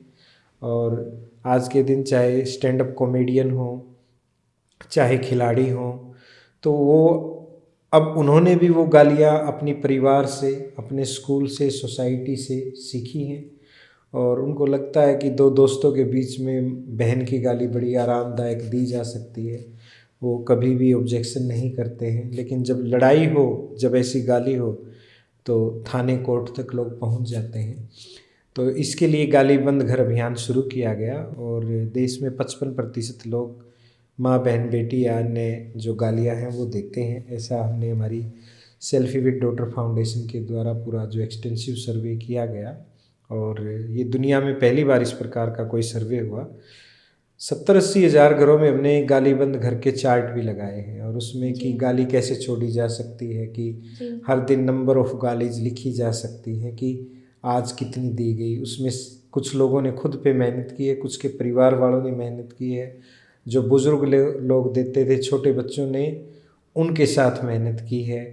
और आज के दिन चाहे स्टैंड अप कॉमेडियन हो, चाहे खिलाड़ी हो, तो वो अब उन्होंने भी वो गालियाँ अपनी परिवार से, अपने स्कूल से, सोसाइटी से सीखी हैं। और उनको लगता है कि दो दोस्तों के बीच में बहन की गाली बड़ी आरामदायक दी जा सकती है, वो कभी भी ऑब्जेक्शन नहीं करते हैं। लेकिन जब लड़ाई हो, जब ऐसी गाली हो, तो थाने कोर्ट तक लोग पहुंच जाते हैं। तो इसके लिए गाली बंद घर अभियान शुरू किया गया, और देश में 55% लोग माँ बहन बेटी या अन्य जो गालियाँ हैं वो देते हैं। ऐसा हमने हमारी सेल्फी विद डॉटर फाउंडेशन के द्वारा पूरा जो एक्सटेंसिव सर्वे किया गया, और ये दुनिया में पहली बार इस प्रकार का कोई सर्वे हुआ। 70-80 हज़ार घरों में हमने गाली बंद घर के चार्ट भी लगाए हैं, और उसमें कि गाली कैसे छोड़ी जा सकती है, कि हर दिन नंबर ऑफ गालीज लिखी जा सकती है कि आज कितनी दी गई। उसमें कुछ लोगों ने खुद पे मेहनत की है, कुछ के परिवार वालों ने मेहनत की है, जो बुज़ुर्ग लोग देते थे, छोटे बच्चों ने उनके साथ मेहनत की है,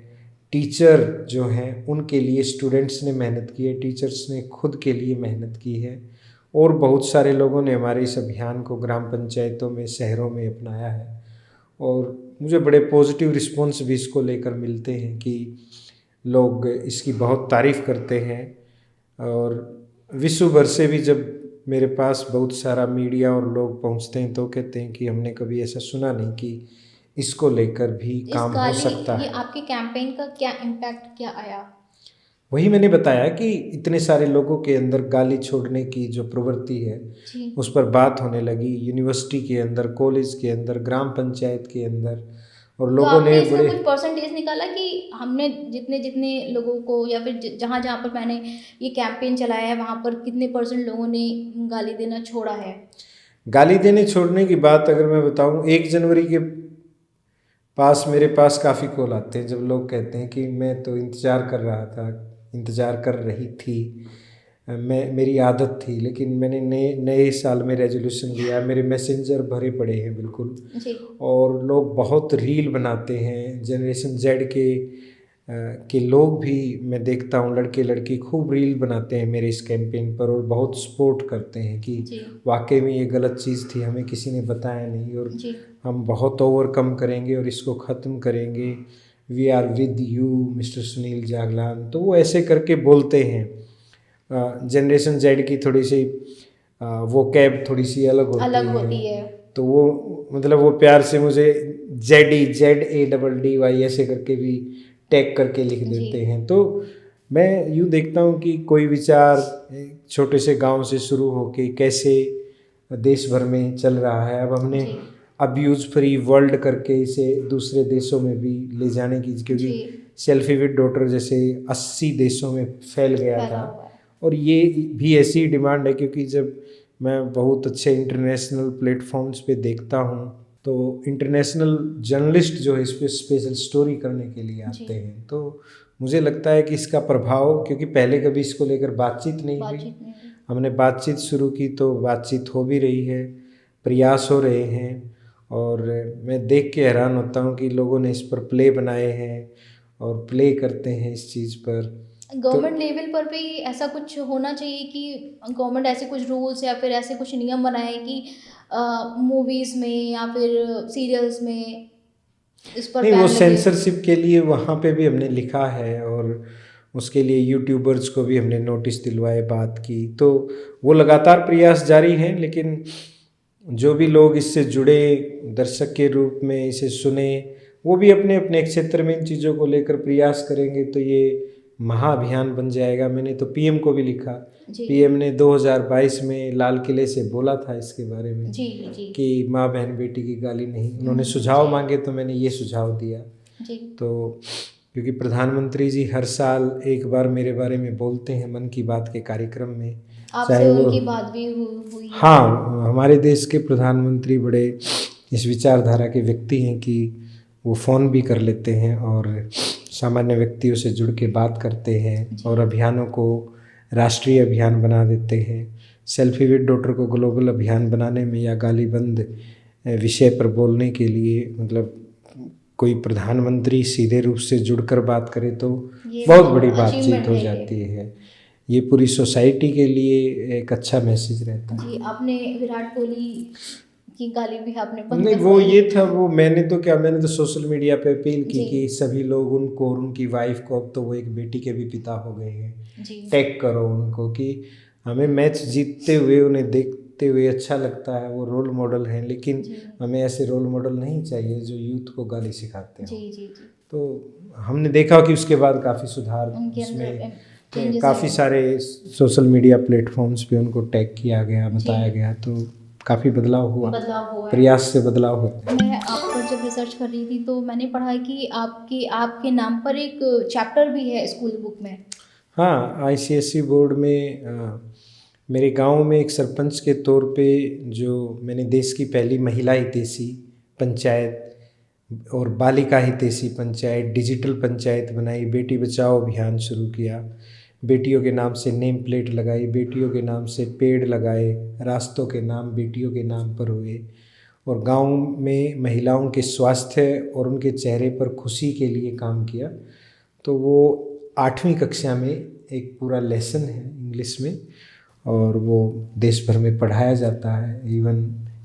टीचर जो हैं उनके लिए स्टूडेंट्स ने मेहनत की है, टीचर्स ने खुद के लिए मेहनत की है, और बहुत सारे लोगों ने हमारे इस अभियान को ग्राम पंचायतों में, शहरों में अपनाया है। और मुझे बड़े पॉजिटिव रिस्पॉन्स भी इसको लेकर मिलते हैं कि लोग इसकी बहुत तारीफ़ करते हैं। और विश्व भर से भी जब मेरे पास बहुत सारा मीडिया और लोग पहुंचते हैं तो कहते हैं कि हमने कभी ऐसा सुना नहीं कि इसको लेकर भी काम हो सकता है। ये आपके कैंपेन का क्या इम्पैक्ट क्या आया? वही मैंने बताया कि इतने सारे लोगों के अंदर गाली छोड़ने की जो प्रवृत्ति है उस पर बात होने लगी, यूनिवर्सिटी के अंदर, कॉलेज के अंदर, ग्राम पंचायत के अंदर, और लोगों ने बड़े कुछ परसेंटेज निकाला कि हमने जितने जितने लोगों को, या फिर जहाँ जहाँ पर मैंने ये कैंपेन चलाया है वहाँ पर कितने % लोगों ने गाली देना छोड़ा है? गाली देने छोड़ने की बात अगर मैं बताऊँ, 1 जनवरी के पास मेरे पास काफ़ी कॉल आते हैं जब लोग कहते हैं कि मैं तो इंतज़ार कर रहा था, इंतज़ार कर रही थी, मेरी आदत थी, लेकिन मैंने नए साल में रेजोल्यूशन लिया, मेरे मैसेंजर भरे पड़े हैं बिल्कुल जी। और लोग बहुत रील बनाते हैं। जनरेशन जेड के लोग भी मैं देखता हूँ, लड़के लड़की खूब रील बनाते हैं मेरे इस कैंपेन पर, और बहुत सपोर्ट करते हैं कि वाकई में ये गलत चीज़ थी, हमें किसी ने बताया नहीं, और हम बहुत ओवरकम करेंगे और इसको ख़त्म करेंगे, we are with you mister Sunil Jaglan. तो वो ऐसे करके बोलते हैं। जनरेशन जेड की थोड़ी सी वो कैब थोड़ी सी अलग होती है, तो वो मतलब वो प्यार से मुझे ZEDADDY ऐसे करके भी टैग करके लिख देते हैं। तो मैं यूँ देखता हूँ कि कोई विचार छोटे से गांव से शुरू होके कैसे देश भर में चल रहा है। अब हमने जी अब्यूज़ फ्री वर्ल्ड करके इसे दूसरे देशों में भी ले जाने की, क्योंकि जी सेल्फी विद डॉटर जैसे 80 देशों में फैल गया फैला था। हुआ है। और ये भी ऐसी डिमांड है, क्योंकि जब मैं बहुत अच्छे इंटरनेशनल प्लेटफॉर्म्स पे देखता हूँ तो इंटरनेशनल जर्नलिस्ट जो है इस पर स्पेशल स्टोरी करने के लिए जी आते हैं, तो मुझे लगता है कि इसका प्रभाव, क्योंकि पहले कभी इसको लेकर बातचीत नहीं हुई, बातचीत नहीं हुई। हमने बातचीत शुरू की तो बातचीत हो भी रही है, प्रयास हो रहे हैं। और मैं देख के हैरान होता हूँ कि लोगों ने इस पर प्ले बनाए हैं और प्ले करते हैं इस चीज़ पर। तो गवर्नमेंट लेवल पर भी ऐसा कुछ होना चाहिए कि गवर्नमेंट ऐसे कुछ रूल्स या फिर ऐसे कुछ नियम बनाए कि मूवीज़ में या फिर सीरियल्स में इस पर नहीं, वो बैन लगे। सेंसरशिप के लिए वहाँ पे भी हमने लिखा है, और उसके लिए यूट्यूबर्स को भी हमने नोटिस दिलवाए, बात की, तो वो लगातार प्रयास जारी हैं। लेकिन जो भी लोग इससे जुड़े, दर्शक के रूप में इसे सुने, वो भी अपने अपने क्षेत्र में इन चीज़ों को लेकर प्रयास करेंगे तो ये महाअभियान बन जाएगा। मैंने तो पीएम को भी लिखा, जी पीएम ने 2022 में लाल किले से बोला था इसके बारे में जी जी कि माँ बहन बेटी की गाली नहीं। उन्होंने सुझाव जी मांगे तो मैंने ये सुझाव दिया। जी तो क्योंकि प्रधानमंत्री जी हर साल एक बार मेरे बारे में बोलते हैं मन की बात के कार्यक्रम में, आपसे चाहे वो, उनकी बात भी हुई है। हाँ, हमारे देश के प्रधानमंत्री बड़े इस विचारधारा के व्यक्ति हैं कि वो फ़ोन भी कर लेते हैं और सामान्य व्यक्तियों से जुड़ के बात करते हैं जी और अभियानों को राष्ट्रीय अभियान बना देते हैं। सेल्फी विद डॉटर को ग्लोबल अभियान बनाने में या गालीबंद विषय पर बोलने के लिए, मतलब कोई प्रधानमंत्री सीधे रूप से जुड़कर बात करे तो ये बहुत बड़ी बातचीत अचीवमेंट हो है ये। जाती है। ये पूरी सोसाइटी के लिए एक अच्छा मैसेज रहता है। जी आपने विराट कोहली की गाली भी आपने बंद नहीं, वो करवाई। ये था, वो मैंने तो सोशल मीडिया पे अपील की जी कि सभी लोग उनको और उनकी वाइफ को, अब तो वो एक बेटी के भी पिता हो गए हैं, जी टैग करो उनको कि हमें मैच जीतते हुए उन्हें देखते हुए अच्छा लगता है, वो रोल मॉडल हैं, लेकिन जी हमें ऐसे रोल मॉडल नहीं चाहिए जो यूथ को गाली सिखाते जी हो। जी जी तो हमने देखा कि उसके बाद काफ़ी सुधार उनके उसमें, अंदर चेंजेस काफ़ी आए। सारे सोशल मीडिया प्लेटफॉर्म्स पे उनको टैग किया गया, बताया जी गया, तो काफ़ी बदलाव हुआ, बदलाव हुआ है। प्रयास से बदलाव होता है। मैं आप पर जब रिसर्च कर रही थी तो मैंने पढ़ा कि आपके नाम पर एक चैप्टर भी है स्कूल बुक में। हाँ, आईसीएसई बोर्ड में मेरे गांव में एक सरपंच के तौर पे जो मैंने देश की पहली महिला हितैषी पंचायत और बालिका हितैषी पंचायत, डिजिटल पंचायत बनाई, बेटी बचाओ अभियान शुरू किया, बेटियों के नाम से नेम प्लेट लगाई, बेटियों के नाम से पेड़ लगाए, रास्तों के नाम बेटियों के नाम पर हुए, और गांव में महिलाओं के स्वास्थ्य और उनके चेहरे पर खुशी के लिए काम किया। तो वो 8वीं कक्षा में एक पूरा लेसन है इंग्लिश में, और वो देश भर में पढ़ाया जाता है। इवन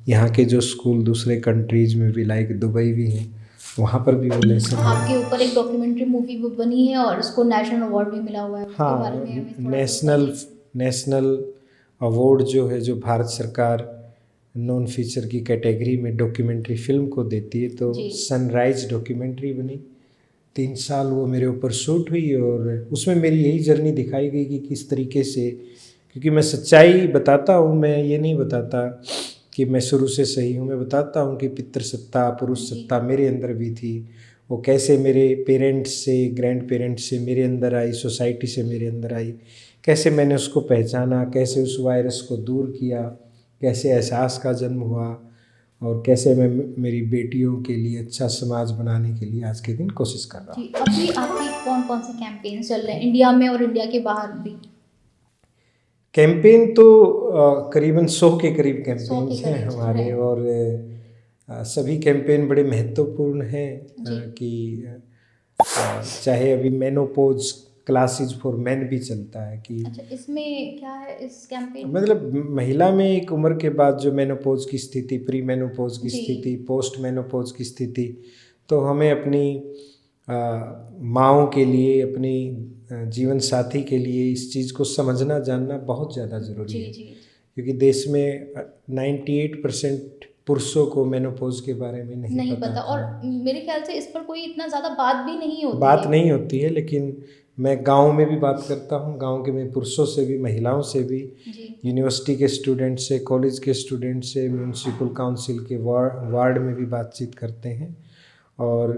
यहाँ के जो स्कूल दूसरे कंट्रीज़ में भी, लाइक दुबई भी हैं, वहाँ पर भी वो लेसन है। आपके ऊपर एक डॉक्यूमेंट्री मूवी भी बनी है और उसको नेशनल अवार्ड भी मिला हुआ है। उसके हाँ, बारे में हमें थोड़ा नेशनल बताइए। नेशनल अवार्ड जो है, जो भारत सरकार नॉन फीचर की कैटेगरी में डॉक्यूमेंट्री फिल्म को देती है, तो जी सनराइज डॉक्यूमेंट्री बनी। 3 साल वो मेरे ऊपर शूट हुई और उसमें मेरी यही जर्नी दिखाई गई कि किस तरीके से, क्योंकि मैं सच्चाई बताता हूँ, मैं ये नहीं बताता कि मैं शुरू से सही हूँ, मैं बताता हूँ कि पितृसत्ता, पुरुष सत्ता मेरे अंदर भी थी। वो कैसे मेरे पेरेंट्स से, ग्रैंड पेरेंट्स से मेरे अंदर आई, सोसाइटी से मेरे अंदर आई, कैसे मैंने उसको पहचाना, कैसे उस वायरस को दूर किया, कैसे एहसास का जन्म हुआ, और कैसे मैं मेरी बेटियों के लिए अच्छा समाज बनाने के लिए आज के दिन कोशिश कर रहा हूँ। जी अभी आपकी कौन कौन से कैंपेन चल रहे हैं इंडिया में और इंडिया के बाहर भी? कैंपेन तो करीबन 100 के करीब 100 के कैंपेन्स हैं करीब हमारे, हैं। और सभी कैंपेन बड़े महत्वपूर्ण हैं जी कि चाहे अभी मेनोपॉज क्लासेज फॉर मेन भी चलता है कि, अच्छा इसमें क्या है इस कैंपेन में? मतलब महिला में एक उम्र के बाद जो मेनोपॉज की स्थिति, प्री मेनोपॉज की जी स्थिति, पोस्ट मेनोपॉज की स्थिति, तो हमें अपनी माँओं के लिए, अपनी जीवन साथी के लिए इस चीज़ को समझना जानना बहुत ज़्यादा ज़रूरी जी है, जी क्योंकि देश में 98% पुरुषों को मेनोपॉज के बारे में नहीं नहीं पता पता और था। मेरे ख्याल से इस पर कोई इतना ज़्यादा बात भी नहीं होती बात है। नहीं होती है, लेकिन मैं गांव में भी बात करता हूं, गांव के मैं पुरुषों से भी, महिलाओं से भी, जी यूनिवर्सिटी के स्टूडेंट से, कॉलेज के स्टूडेंट से, म्यूनसिपल काउंसिल के वार्ड में भी बातचीत करते हैं और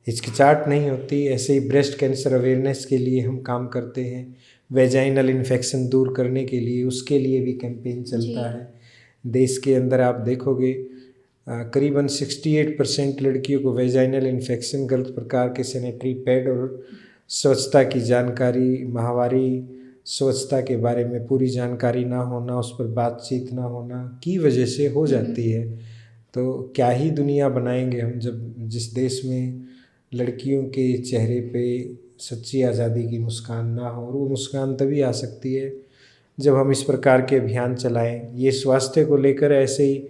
हिचकिचाहट नहीं होती। ऐसे ही ब्रेस्ट कैंसर अवेयरनेस के लिए हम काम करते हैं, वेजाइनल इन्फेक्शन दूर करने के लिए, उसके लिए भी कैंपेन चलता है। देश के अंदर आप देखोगे करीबन 68% लड़कियों को वेजाइनल इन्फेक्शन, गलत प्रकार के सैनिटरी पैड और स्वच्छता की जानकारी, माहवारी स्वच्छता के बारे में पूरी जानकारी ना होना, उस पर बातचीत ना होना की वजह से हो जाती है। तो क्या ही दुनिया बनाएंगे हम जब जिस देश में लड़कियों के चेहरे पे सच्ची आज़ादी की मुस्कान ना हो। और वो मुस्कान तभी आ सकती है जब हम इस प्रकार के अभियान चलाएं। ये स्वास्थ्य को लेकर ऐसे ही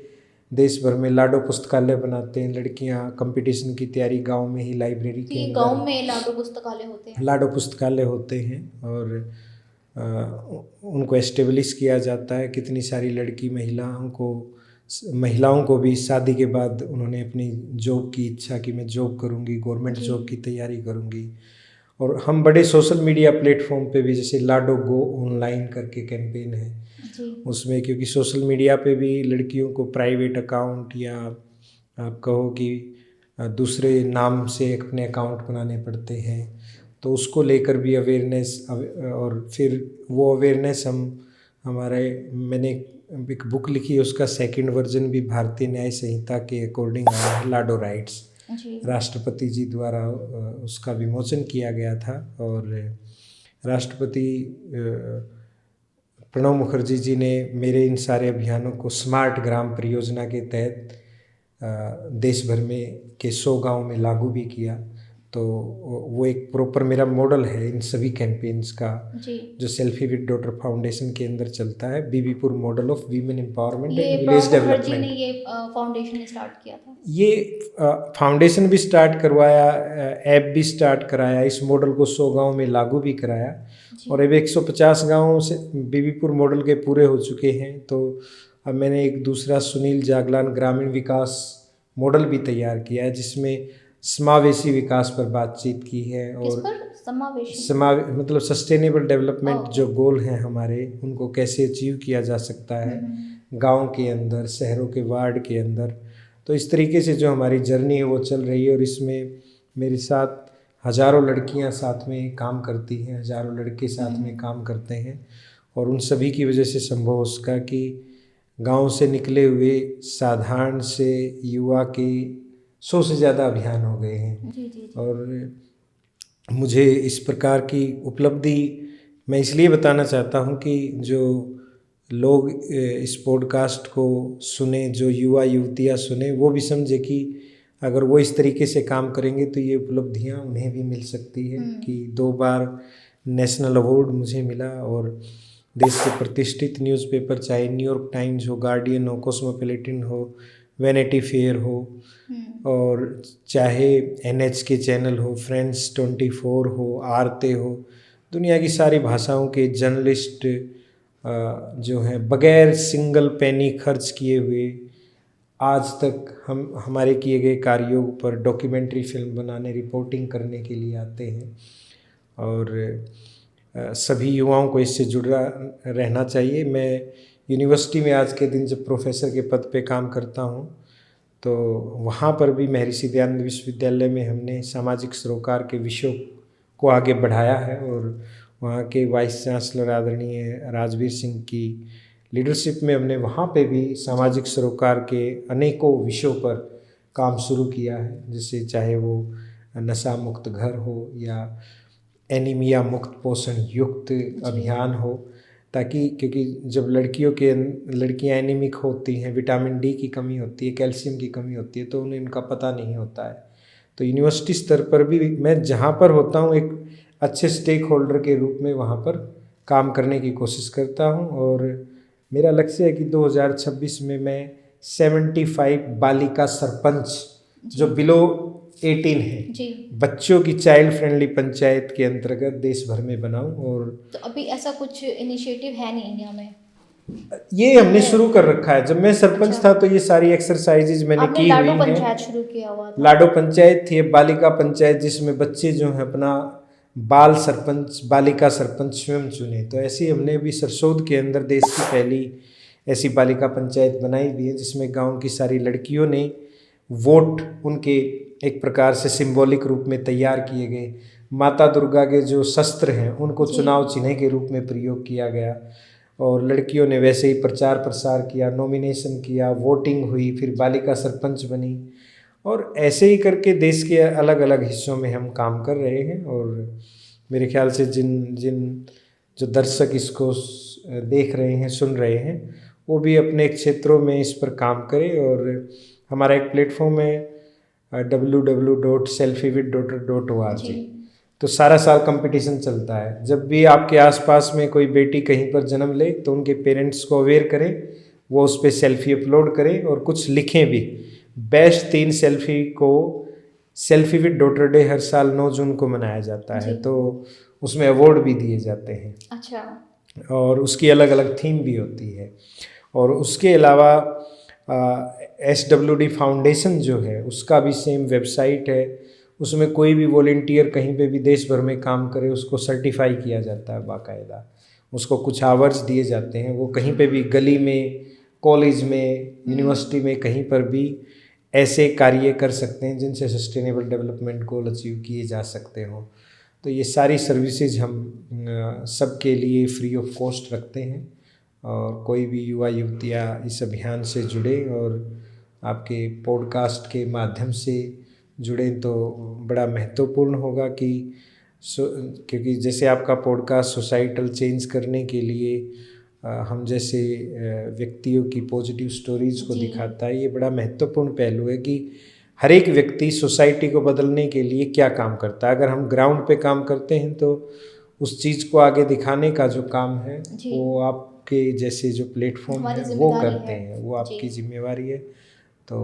देश भर में लाडो पुस्तकालय बनाते हैं, लड़कियां कंपटीशन की तैयारी गांव में ही लाइब्रेरी के अंदर, गांव में लाडो पुस्तकालय होते हैं, लाडो पुस्तकालय होते हैं और उनको एस्टेब्लिश किया जाता है। कितनी सारी लड़की महिलाओं को भी शादी के बाद उन्होंने अपनी जॉब की इच्छा कि मैं जॉब करूंगी, गवर्नमेंट जॉब की तैयारी करूंगी। और हम बड़े सोशल मीडिया प्लेटफॉर्म पे भी, जैसे लाडो गो ऑनलाइन करके कैंपेन है उसमें, क्योंकि सोशल मीडिया पे भी लड़कियों को प्राइवेट अकाउंट या आप कहो कि दूसरे नाम से अपने अकाउंट बनाने पड़ते हैं, तो उसको लेकर भी अवेयरनेस। और फिर वो अवेयरनेस मैंने एक बुक लिखी है, उसका सेकंड वर्जन भी भारतीय न्याय संहिता के अकॉर्डिंग आया है, लाडो राइट्स। राष्ट्रपति जी द्वारा उसका विमोचन किया गया था और राष्ट्रपति प्रणब मुखर्जी जी ने मेरे इन सारे अभियानों को स्मार्ट ग्राम परियोजना के तहत देश भर में के 100 गांव में लागू भी किया। तो वो एक प्रॉपर मेरा मॉडल है इन सभी कैंपेन्स का, जो सेल्फी विद डॉटर फाउंडेशन के अंदर चलता है, Bibipur model of women empowerment and village development. ये फाउंडेशन स्टार्ट किया था, ये फाउंडेशन भी स्टार्ट करवाया, ऐप भी स्टार्ट कराया, इस मॉडल को 100 गांव में लागू भी कराया और अब 150 गाँव से बीबीपुर मॉडल के पूरे हो चुके हैं। तो अब मैंने एक दूसरा सुनील जागलान ग्रामीण विकास मॉडल भी तैयार किया है, जिसमें समावेशी विकास पर बातचीत की है। और मतलब सस्टेनेबल डेवलपमेंट जो गोल हैं हमारे, उनको कैसे अचीव किया जा सकता है गांव के अंदर, शहरों के वार्ड के अंदर। तो इस तरीके से जो हमारी जर्नी है वो चल रही है और इसमें मेरे साथ हज़ारों लड़कियां साथ में काम करती हैं, हज़ारों लड़के साथ में काम करते हैं और उन सभी की वजह से संभव उसका कि गांव से निकले हुए साधारण से युवा के 100 से ज़्यादा अभियान हो गए हैं। और मुझे इस प्रकार की उपलब्धि मैं इसलिए बताना चाहता हूं कि जो लोग इस पॉडकास्ट को सुने, जो युवा युवतियां सुने, वो भी समझे कि अगर वो इस तरीके से काम करेंगे तो ये उपलब्धियां उन्हें भी मिल सकती है। कि 2 बार नेशनल अवार्ड मुझे मिला और देश के प्रतिष्ठित न्यूज़पेपर, चाहे न्यूयॉर्क टाइम्स हो, गार्डियन हो, कॉस्मोपॉलिटन हो, वैनिटी फेयर हो, और चाहे NHK चैनल हो, फ्रेंड्स 24 हो, आरते हो, दुनिया की सारी भाषाओं के जर्नलिस्ट जो हैं बगैर सिंगल पेनी खर्च किए हुए आज तक हमारे किए गए कार्यों पर डॉक्यूमेंट्री फिल्म बनाने, रिपोर्टिंग करने के लिए आते हैं। और सभी युवाओं को इससे जुड़ा रहना चाहिए। मैं यूनिवर्सिटी में आज के दिन जब प्रोफेसर के पद पे काम करता हूँ तो वहाँ पर भी महर्षि दयानंद विश्वविद्यालय में हमने सामाजिक सरोकार के विषयों को आगे बढ़ाया है और वहाँ के वाइस चांसलर आदरणीय राजवीर सिंह की लीडरशिप में हमने वहाँ पे भी सामाजिक सरोकार के अनेकों विषयों पर काम शुरू किया है। जैसे चाहे वो नशा मुक्त घर हो या एनीमिया मुक्त पोषण युक्त अभियान हो, ताकि क्योंकि जब लड़कियां एनीमिक होती हैं, विटामिन डी की कमी होती है, कैल्शियम की कमी होती है, तो उन्हें इनका पता नहीं होता है। तो यूनिवर्सिटी स्तर पर भी मैं जहाँ पर होता हूँ एक अच्छे स्टेक होल्डर के रूप में वहाँ पर काम करने की कोशिश करता हूँ और मेरा लक्ष्य है कि 2026 में मैं 75 बालिका सरपंच जो बिलो 18 है, बच्चों की चाइल्ड फ्रेंडली पंचायत के अंतर्गत देश भर में बनाऊं। और तो अभी ऐसा कुछ इनिशिएटिव है नहीं इंडिया में? ये हमने शुरू कर रखा है। जब मैं सरपंच था तो ये सारी एक्सरसाइजेज मैंने की हुई है। लाडो पंचायत शुरू किया हुआ था। लाडो पंचायत थी, बालिका पंचायत, जिसमें बच्चे जो हैं अपना बाल सरपंच, बालिका सरपंच स्वयं चुने। तो ऐसे ही हमने अभी सरसोद के अंदर देश की पहली ऐसी बालिका पंचायत बनाई भी है, जिसमें गांव की सारी लड़कियों ने वोट उनके एक प्रकार से सिंबॉलिक रूप में तैयार किए गए। माता दुर्गा के जो शस्त्र हैं उनको चुनाव चिन्ह के रूप में प्रयोग किया गया, और लड़कियों ने वैसे ही प्रचार प्रसार किया, नॉमिनेशन किया, वोटिंग हुई, फिर बालिका सरपंच बनी। और ऐसे ही करके देश के अलग अलग हिस्सों में हम काम कर रहे हैं। और मेरे ख्याल से जिन जो दर्शक इसको देख रहे हैं, सुन रहे हैं, वो भी अपने क्षेत्रों में इस पर काम करें। और हमारा एक प्लेटफॉर्म है www.selfiewithdaughter.org। तो सारा साल कंपटीशन चलता है। जब भी आपके आसपास में कोई बेटी कहीं पर जन्म ले तो उनके पेरेंट्स को अवेयर करें, वो उस पर सेल्फी अपलोड करें और कुछ लिखें भी। बेस्ट 3 सेल्फी को सेल्फी विद डॉटर डे हर साल 9 जून को मनाया जाता है, तो उसमें अवार्ड भी दिए जाते हैं। अच्छा। और उसकी अलग अलग थीम भी होती है। और उसके अलावा SWD फाउंडेशन जो है उसका भी सेम वेबसाइट है। उसमें कोई भी वॉलेंटियर कहीं पे भी देश भर में काम करे उसको सर्टिफाई किया जाता है बाकायदा, उसको कुछ आवर्स दिए जाते हैं। वो कहीं पे भी गली में, कॉलेज में, यूनिवर्सिटी में, कहीं पर भी ऐसे कार्य कर सकते हैं जिनसे सस्टेनेबल डेवलपमेंट गोल अचीव किए जा सकते हों। तो ये सारी सर्विसेज हम सबके लिए फ्री ऑफ कॉस्ट रखते हैं। और कोई भी युवा युवतियाँ इस अभियान से जुड़े और आपके पॉडकास्ट के माध्यम से जुड़ें तो बड़ा महत्वपूर्ण होगा कि क्योंकि जैसे आपका पॉडकास्ट सोसाइटल चेंज करने के लिए हम जैसे व्यक्तियों की पॉजिटिव स्टोरीज़ को दिखाता है, ये बड़ा महत्वपूर्ण पहलू है कि हर एक व्यक्ति सोसाइटी को बदलने के लिए क्या काम करता है। अगर हम ग्राउंड पे काम करते हैं तो उस चीज़ को आगे दिखाने का जो काम है वो आपके जैसे जो प्लेटफॉर्म है वो करते हैं, वो आपकी जिम्मेवारी है। तो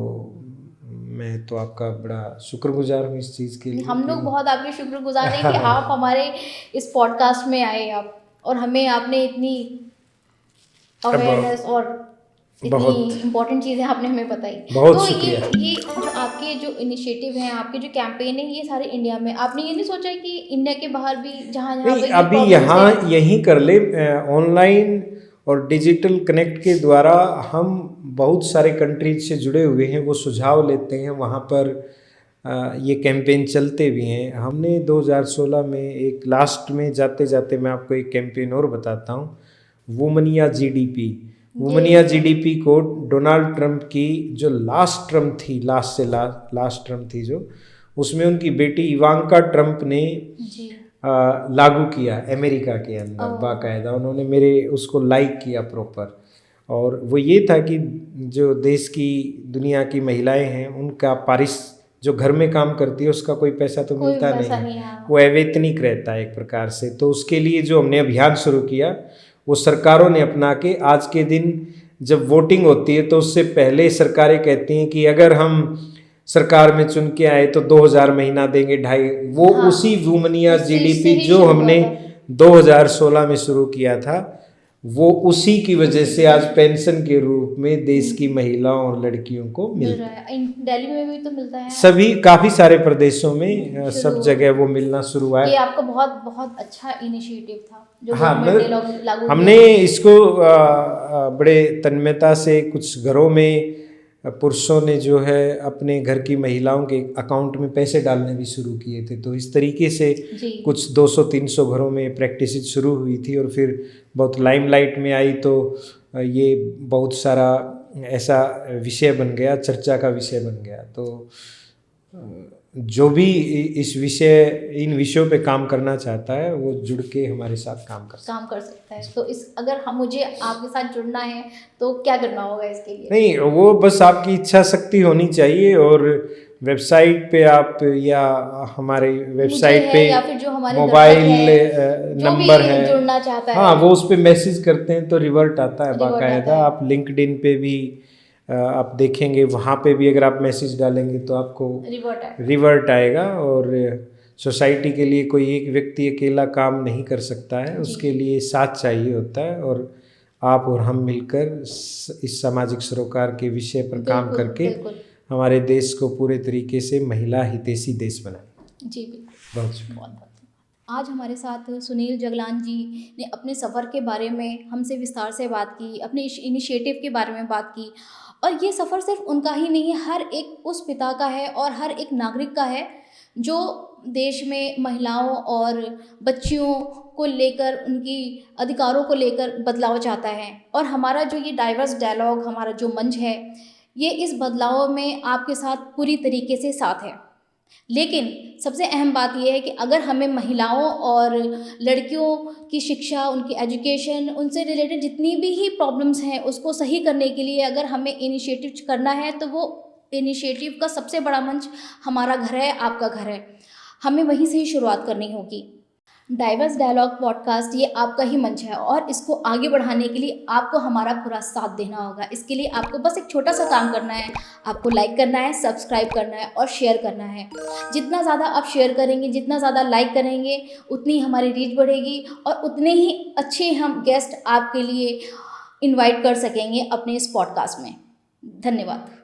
मैं तो आपका बड़ा शुक्रगुजार हूँ इस चीज़ के लिए। हम लोग बहुत आपके शुक्रगुजार हैं कि आप हमारे इस पॉडकास्ट में आए आप, और हमें आपने इतनी अवेयरनेस और इतनी इम्पोर्टेंट चीज़ें आपने हमें बताई। बहुत तो शुक्रिया। ये जो आपके जो इनिशिएटिव हैं, आपके जो कैंपेन है, ये सारे इंडिया में, आपने ये नहीं सोचा कि इंडिया के बाहर भी जहाँ नहीं, अभी यहाँ यहीं कर ले। ऑनलाइन और डिजिटल कनेक्ट के द्वारा हम बहुत सारे कंट्रीज से जुड़े हुए हैं, वो सुझाव लेते हैं, वहाँ पर ये कैंपेन चलते भी हैं। हमने 2016 में एक लास्ट में जाते जाते मैं आपको एक कैंपेन और बताता हूँ, वुमनिया GDP। वुमनिया GDP को डोनाल्ड ट्रंप की जो लास्ट ट्रम्प थी जो, उसमें उनकी बेटी इवांका ट्रंप ने लागू किया अमेरिका के अंदर बाकायदा। उन्होंने मेरे उसको लाइक किया प्रॉपर। और वो ये था कि जो देश की दुनिया की महिलाएं हैं उनका जो घर में काम करती है उसका कोई पैसा तो मिलता नहीं, वो अवैतनिक रहता है एक प्रकार से। तो उसके लिए जो हमने अभियान शुरू किया वो सरकारों ने अपना के, आज के दिन जब वोटिंग होती है तो उससे पहले सरकारें कहती हैं कि अगर हम सरकार में चुन के आए तो 2000 महीना देंगे, 2.5। वो उसी वुमनिया GDP जो हमने 2016 में शुरू किया था, वो उसी की वजह से आज पेंशन के रूप में देश की महिलाओं और लड़कियों को मिल रहा है। दिल्ली में भी तो मिलता है, सभी काफ़ी सारे प्रदेशों में सब जगह वो मिलना शुरू हुआ है। ये आपका बहुत बहुत अच्छा इनिशिएटिव था जो लागू हमने इसको बड़े तन्मयता से कुछ घरों में पुरुषों ने जो है अपने घर की महिलाओं के अकाउंट में पैसे डालने भी शुरू किए थे। तो इस तरीके से कुछ 200-300 घरों में प्रैक्टिस शुरू हुई थी और फिर बहुत लाइमलाइट में आई तो ये बहुत सारा ऐसा विषय बन गया, चर्चा का विषय बन गया। तो जो भी इन विषयों पे काम करना चाहता है वो जुड़ के हमारे साथ काम कर सकता है। तो अगर मुझे आपके साथ जुड़ना है तो क्या करना होगा इसके लिए? नहीं, वो बस आपकी इच्छा शक्ति होनी चाहिए। और वेबसाइट पे आप या हमारे वेबसाइट पे या फिर जो हमारे मोबाइल नंबर है, जुड़ना चाहता है, हाँ, वो उस पे मैसेज करते हैं तो रिवर्ट आता है बाकायदा। आप लिंक्डइन पे भी आप देखेंगे, वहाँ पे भी अगर आप मैसेज डालेंगे तो आपको रिवर्ट आएगा। और सोसाइटी के लिए कोई एक व्यक्ति अकेला काम नहीं कर सकता है, उसके लिए साथ चाहिए होता है। और आप और हम मिलकर इस सामाजिक सरोकार के विषय पर काम करके हमारे देश को पूरे तरीके से महिला हितैषी देश बनाएं। जी, बहुत शुक्रिया। आज हमारे साथ सुनील जगलान जी ने अपने सफ़र के बारे में हमसे विस्तार से बात की, अपने इस इनिशिएटिव के बारे में बात की। और ये सफ़र सिर्फ उनका ही नहीं है, हर एक उस पिता का है और हर एक नागरिक का है जो देश में महिलाओं और बच्चियों को लेकर, उनकी अधिकारों को लेकर बदलाव चाहता है। और हमारा जो ये डाइवर्स डायलॉग, हमारा जो मंच है, ये इस बदलाव में आपके साथ पूरी तरीके से साथ है। लेकिन सबसे अहम बात ये है कि अगर हमें महिलाओं और लड़कियों की शिक्षा, उनकी एजुकेशन, उनसे रिलेटेड जितनी भी ही प्रॉब्लम्स हैं उसको सही करने के लिए अगर हमें इनिशिएटिव करना है, तो वो इनिशिएटिव का सबसे बड़ा मंच हमारा घर है, आपका घर है। हमें वहीं से ही शुरुआत करनी होगी। डाइवर्स डायलॉग पॉडकास्ट ये आपका ही मंच है और इसको आगे बढ़ाने के लिए आपको हमारा पूरा साथ देना होगा। इसके लिए आपको बस एक छोटा सा काम करना है, आपको लाइक करना है, सब्सक्राइब करना है और शेयर करना है। जितना ज़्यादा आप शेयर करेंगे, जितना ज़्यादा लाइक करेंगे, उतनी हमारी रीच बढ़ेगी और उतने ही अच्छे हम गेस्ट आपके लिए इनवाइट कर सकेंगे अपने इस पॉडकास्ट में। धन्यवाद।